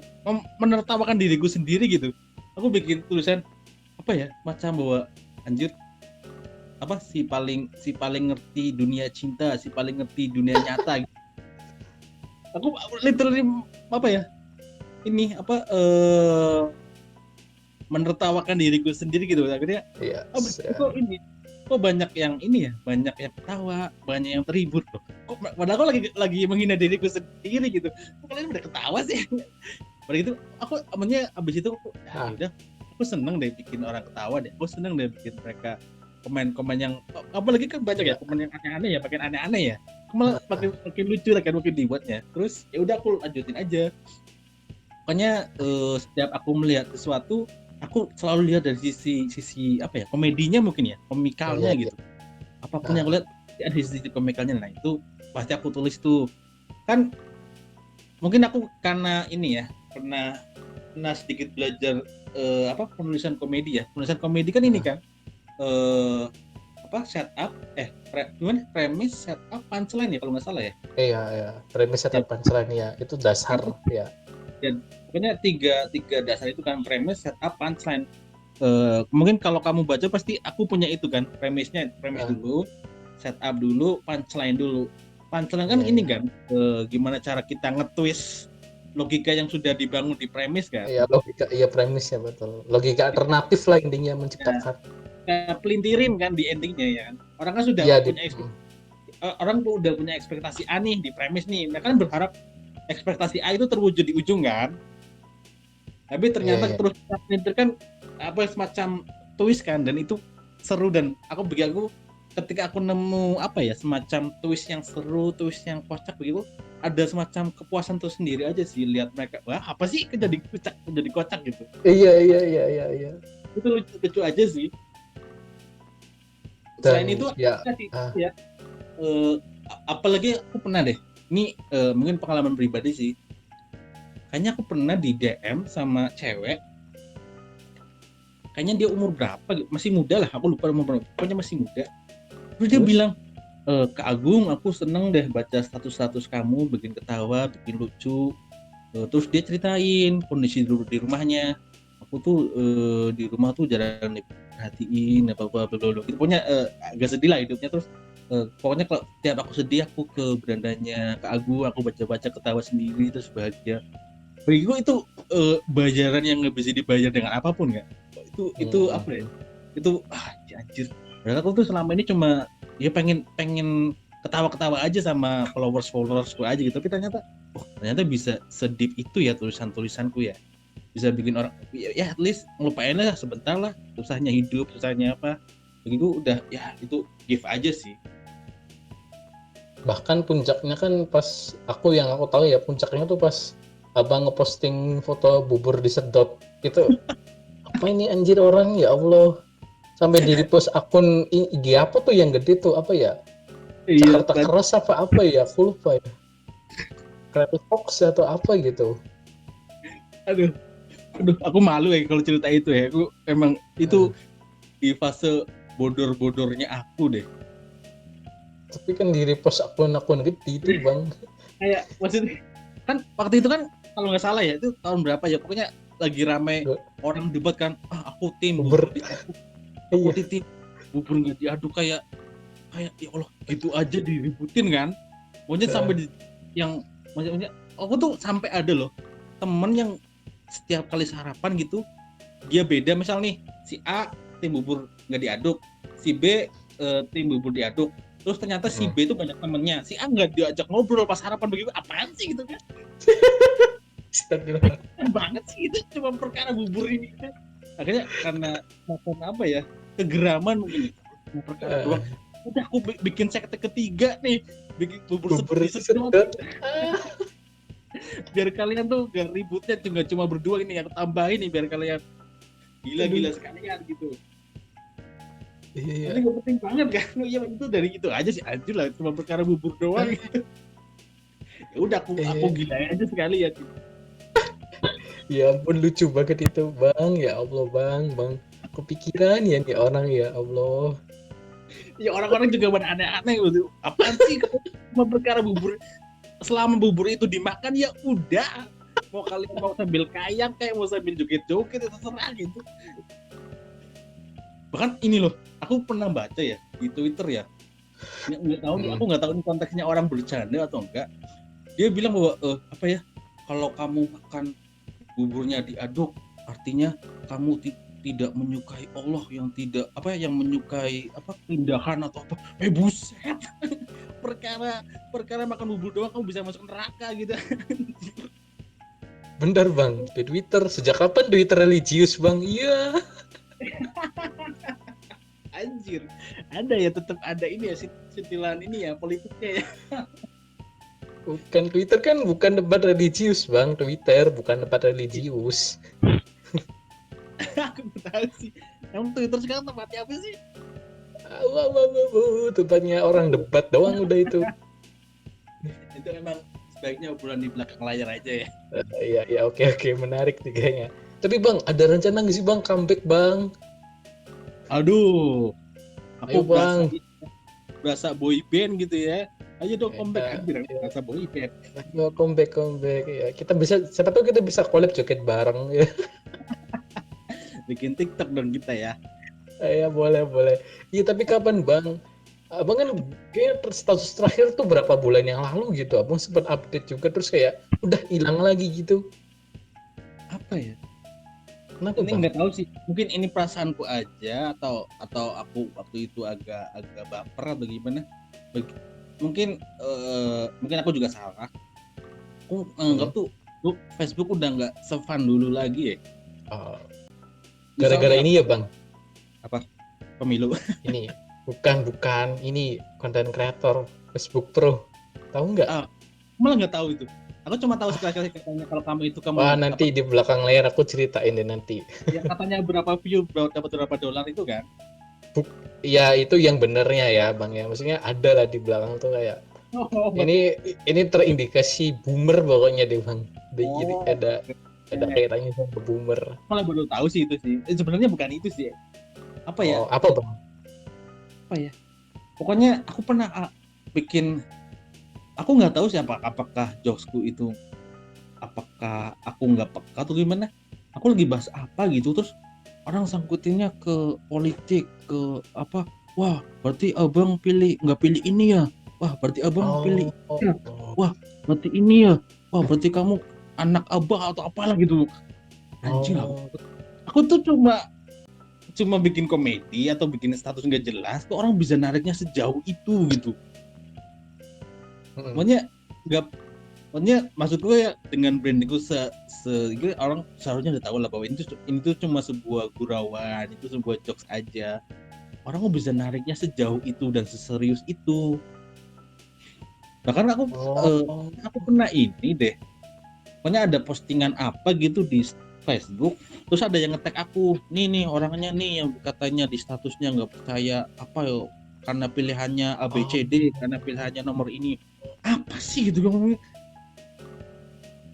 menertawakan diriku sendiri gitu. Aku bikin tulisan apa ya, macam bahwa anjir, apa si paling ngerti dunia cinta, si paling ngerti dunia nyata gitu. Aku literally apa ya, ini apa menertawakan diriku sendiri gitu. Akhirnya iya, kok ini, kok banyak yang ini ya, banyak yang ketawa, banyak yang terhibur loh. Kok padahal aku lagi menghina diriku sendiri gitu. Kok kalian udah ketawa sih? Pada itu aku amannya abis itu aku nah, udah, aku seneng deh bikin orang ketawa deh. Aku seneng deh bikin mereka komen-komen yang, apalagi kan banyak ya iya, komen yang aneh-aneh ya, makin aneh-aneh ya. nah, Makin lucu lah kan, makin dibuatnya. Terus ya udah aku lanjutin aja. Pokoknya setiap aku melihat sesuatu, aku selalu lihat dari sisi sisi apa ya, komedinya mungkin ya, iya, komikalnya iya. gitu. Apapun yang Nah, aku lihat ada sisi komikalnya. Nah itu pasti aku tulis tuh. Kan mungkin aku karena ini ya, pernah sedikit belajar apa, penulisan komedi ya. Penulisan komedi kan ini nah, kan apa, setup gimana, premis, setup, punchline ya kalau nggak salah ya. iya, iya. Premis Ya, atau punchline ya, itu dasar itu ya. dan pokoknya tiga tiga dasar itu kan, premis, setup, punchline. Mungkin kalau kamu baca pasti aku punya itu kan, premis Nah, dulu, setup dulu, punchline dulu. Punchline kan iya, ini iya. kan, gimana cara kita nge-twist logika yang sudah dibangun di premis kan. Iya, logika, iya premis ya betul. Logika alternatif lah intinya Nah, menciptakan. kita pelintirin kan di endingnya ya kan. Orang kan sudah Iya, punya orang tuh udah punya ekspektasi A nih di premis nih. Mereka kan berharap ekspektasi A itu terwujud di ujung kan. Tapi iya, ternyata iya. terus kita pelintirkan apa, semacam twist kan, dan itu seru. Dan aku ketika aku nemu apa ya, semacam twist yang seru, twist yang kocak begitu, ada semacam kepuasan tersendiri aja sih lihat mereka, wah apa sih jadi kocak gitu. Iya, iya, iya, iya, iya. Itu lucu aja sih. Selain Dan itu ya, ada sih ah, ya, eh, apalagi aku pernah deh, ini mungkin pengalaman pribadi sih, kayaknya aku pernah di DM sama cewek, kayaknya dia umur berapa gitu, masih muda lah, aku lupa umur berapa, pokoknya masih muda. Terus dia terus bilang, Kak Agung, aku seneng deh baca status-status kamu, bikin ketawa, bikin lucu. Terus dia ceritain kondisi dulu di rumahnya. Aku tuh di rumah tuh jarang diperhatiin, apa-apa, gitu. Pokoknya agak sedih lah hidupnya. Terus pokoknya kalau tiap aku sedih, aku ke berandanya Kak Agung, aku baca-baca ketawa sendiri, terus bahagia. Bagiku itu bayaran yang nggak bisa dibayar dengan apapun nggak. Itu apa ya? Itu anjir. Padahal aku tuh selama ini cuma ya pengen ketawa-ketawa aja sama followers aja gitu. Tapi ternyata bisa sedip itu ya tulisanku ya. Bisa bikin orang ya at least ngelupain lah sebentar lah susahnya hidup, susahnya apa. Begitu udah ya itu give aja sih. Bahkan puncaknya kan pas yang aku tahu ya, puncaknya tuh pas abang ngeposting foto bubur disedot itu. Apa ini anjir orang, ya Allah, sampai di repost akun IG apa tuh yang gede tuh, apa ya, Iya, Jakarta Keras apa ya, aku lupa ya, Creative Fox atau apa gitu. aduh, aku malu ya kalau cerita itu ya. Aku emang itu di fase bodor-bodornya aku deh. Tapi kan di repost akun-akun gede itu bang. Kayak maksudnya kan waktu itu kan kalau nggak salah ya itu tahun berapa ya, pokoknya lagi rame orang debat kan, aku tim bubur diaduk, aku tim bubur nggak diaduk, kayak ya Allah gitu aja diributin kan. Pokoknya sampai yang maksudnya aku tuh sampai ada loh temen yang setiap kali sarapan gitu dia beda, misal nih si A tim bubur nggak diaduk, si B tim bubur diaduk, terus ternyata si B itu banyak temennya, si A nggak diajak ngobrol pas sarapan, begitu apaan sih gitu kan. Banget sih itu cuma perkara bubur ini kan. Akhirnya karena makan apa ya, kegeraman mungkin perkara doang, udah aku bikin sekte ketiga nih, bikin bubur sedot. Biar kalian tuh gak ributnya cuma berdua, ini aku tambahin nih biar kalian gila sekalian gitu. Tapi gak penting banget kan, ya itu dari itu aja sih anjir lah, cuma perkara bubur doang gitu. Ya udah aku gilain aja sekali ya. Ya ampun, lucu banget itu bang, ya Allah bang, kepikiran ya nih orang, ya Allah. Ya orang-orang juga pada aneh-aneh gitu, apaan sih cuma perkara bubur, selama bubur itu dimakan ya udah, mau kalian mau sambil kayak mau sambil joget-joget itu terserah gitu. Bahkan ini loh, aku pernah baca ya di Twitter ya, nggak tahu nih, aku nggak tahu ini konteksnya orang bercanda atau enggak. Dia bilang bahwa apa ya, kalau kamu makan buburnya diaduk artinya kamu tidak menyukai Allah, yang tidak apa yang menyukai apa keindahan atau apa. Buset. perkara makan bubur doang kamu bisa masuk neraka gitu. Bener bang, di Twitter, sejak kapan Twitter religius bang? Iya. Anjir, ada ya, tetap ada ini ya, sentilan ini ya politiknya ya. Bukan, Twitter kan bukan debat religius bang, Twitter bukan debat religius. Aku tahu sih, emang Twitter sekarang tempatnya apa sih? Tempatnya orang debat doang udah itu. Itu memang sebaiknya obrolan di belakang layar aja ya. Iya, oke, menarik nih kayaknya. Tapi bang, ada rencana nggak sih bang comeback bang? Aduh, aku berasa boy band gitu ya. Ayo dong comeback, anjir, berasa boy band. Ayo comeback ya. Kita bisa, siapa tahu kita bisa collab joget bareng ya. Bikin TikTok dong kita ya. Ya boleh. Iya, tapi kapan bang? Abang kan kayak status terakhir tuh berapa bulan yang lalu gitu. Abang sempat update juga terus kayak udah hilang lagi gitu. Apa ya? Kenapa ini nggak tahu sih, mungkin ini perasaanku aja atau aku waktu itu agak baper atau gimana. Mungkin aku juga salah. Aku anggap tuh Facebook udah nggak se-fun dulu lagi ya. Gara-gara ini ya bang? Apa? Pemilu? Ini bukan ini konten kreator Facebook Pro, tahu nggak? Malah nggak tahu itu. Aku cuma tahu sekali katanya kalau kamu Wah, nanti di belakang layar aku ceritain deh nanti. Ya katanya berapa view dapat berapa dolar itu kan? Ya itu yang benernya ya bang ya, maksudnya ada lah di belakang tuh kayak ini terindikasi boomer pokoknya deh bang. Jadi ada kaitannya sama boomer. Malah baru tahu sih itu sih. Sebenarnya bukan itu sih. Apa ya? Apa bang? Apa ya? Pokoknya aku pernah bikin. Aku nggak tahu sih apakah jokesku itu, apakah aku nggak peka atau gimana. Aku lagi bahas apa gitu terus orang sangkutinnya ke politik, ke apa? Wah, berarti abang nggak pilih ini ya? Wah, berarti abang pilih ini ya? Wah, berarti ini ya? Wah, berarti kamu anak abah atau apalah gitu. Anjing lah. Oh. Aku tuh cuma bikin komedi atau bikin status nggak jelas, tuh orang bisa nariknya sejauh itu gitu. Mm-mm. Makanya nggak, makanya maksud gue ya dengan branding gue gitu, orang seharusnya udah tahu lah bahwa ini tuh cuma sebuah gurauan, itu sebuah jokes aja. Orang kok bisa nariknya sejauh itu dan seserius itu. Bahkan Oh. aku pernah ini deh, pokoknya ada postingan apa gitu di Facebook, terus ada yang nge-tag aku, nih orangnya nih yang katanya di statusnya nggak percaya apa yo, karena pilihannya Oh. ABCD, karena pilihannya nomor ini, apa sih gitu kan.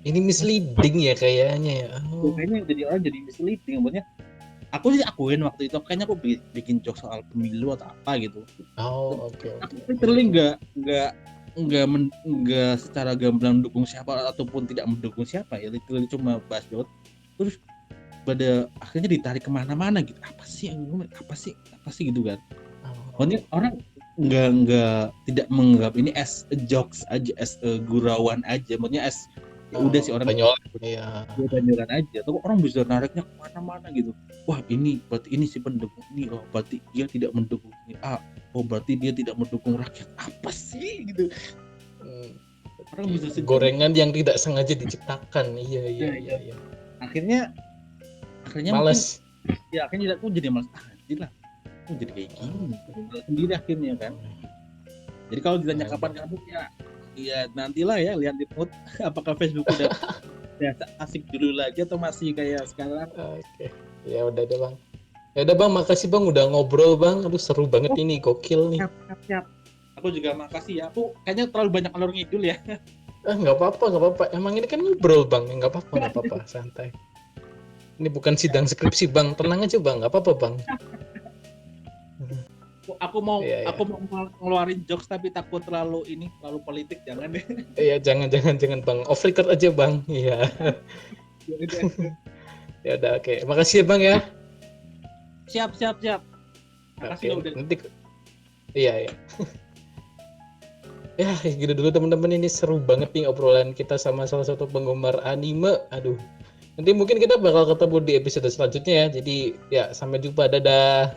Ini misleading ya kayaknya ya. Oh. Kayaknya jadi orang jadi misleading. Maksudnya aku sih akuin waktu itu kayaknya aku bikin jokes soal pemilu atau apa gitu. Oh, oke Aku oke. literally nggak secara gamblang mendukung siapa ataupun tidak mendukung siapa ya, literally cuma bahas jokes. Terus pada akhirnya ditarik kemana-mana gitu, apa sih gitu kan. Oh. Pokoknya orang nggak tidak menganggap ini as a jokes aja, as a gurauan aja, maksudnya as ya udah sih orang Banyak ya. banyolan aja, tuh orang bisa nariknya kemana-mana gitu. Wah ini berarti ini si pendukung ini, oh berarti dia tidak mendukung ini, oh berarti dia tidak mendukung rakyat, apa sih gitu. Hmm. Orang bisa sejauh Gorengan yang tidak sengaja diciptakan. Iya iya itu. iya iya. akhirnya mungkin Males. ya akhirnya aku jadi malas, anjir lah aku jadi kayak gini sendiri akhirnya kan. Jadi kalau ditanya kapan kamu, ya nantilah ya, lihat di mood apakah Facebook udah asik dulu lagi atau masih kayak sekarang. Oke. Ya udah deh Bang. Ya udah Bang, makasih Bang udah ngobrol Bang. Aduh seru banget Oh, ini, gokil nih. siap. Aku juga makasih ya, aku kayaknya terlalu banyak ngalor ngidul ya. Nggak apa-apa, nggak apa-apa. Emang ini kan ngobrol Bang, nggak apa-apa, nggak apa-apa, santai. Ini bukan sidang skripsi Bang, tenang aja Bang, nggak apa-apa Bang. aku mau Iya, iya. aku mau ngeluarin jokes tapi takut terlalu politik, jangan deh. Iya, jangan Bang. Off record aja Bang. Iya. Ya udah, oke. Makasih ya Bang ya. siap makasih lo Oke. udah. Nanti iya ya. Ya, gitu dulu teman-teman, ini seru banget nih obrolan kita sama salah satu penggemar anime. Aduh. Nanti mungkin kita bakal ketemu di episode selanjutnya ya. Jadi ya sampai jumpa. Dadah.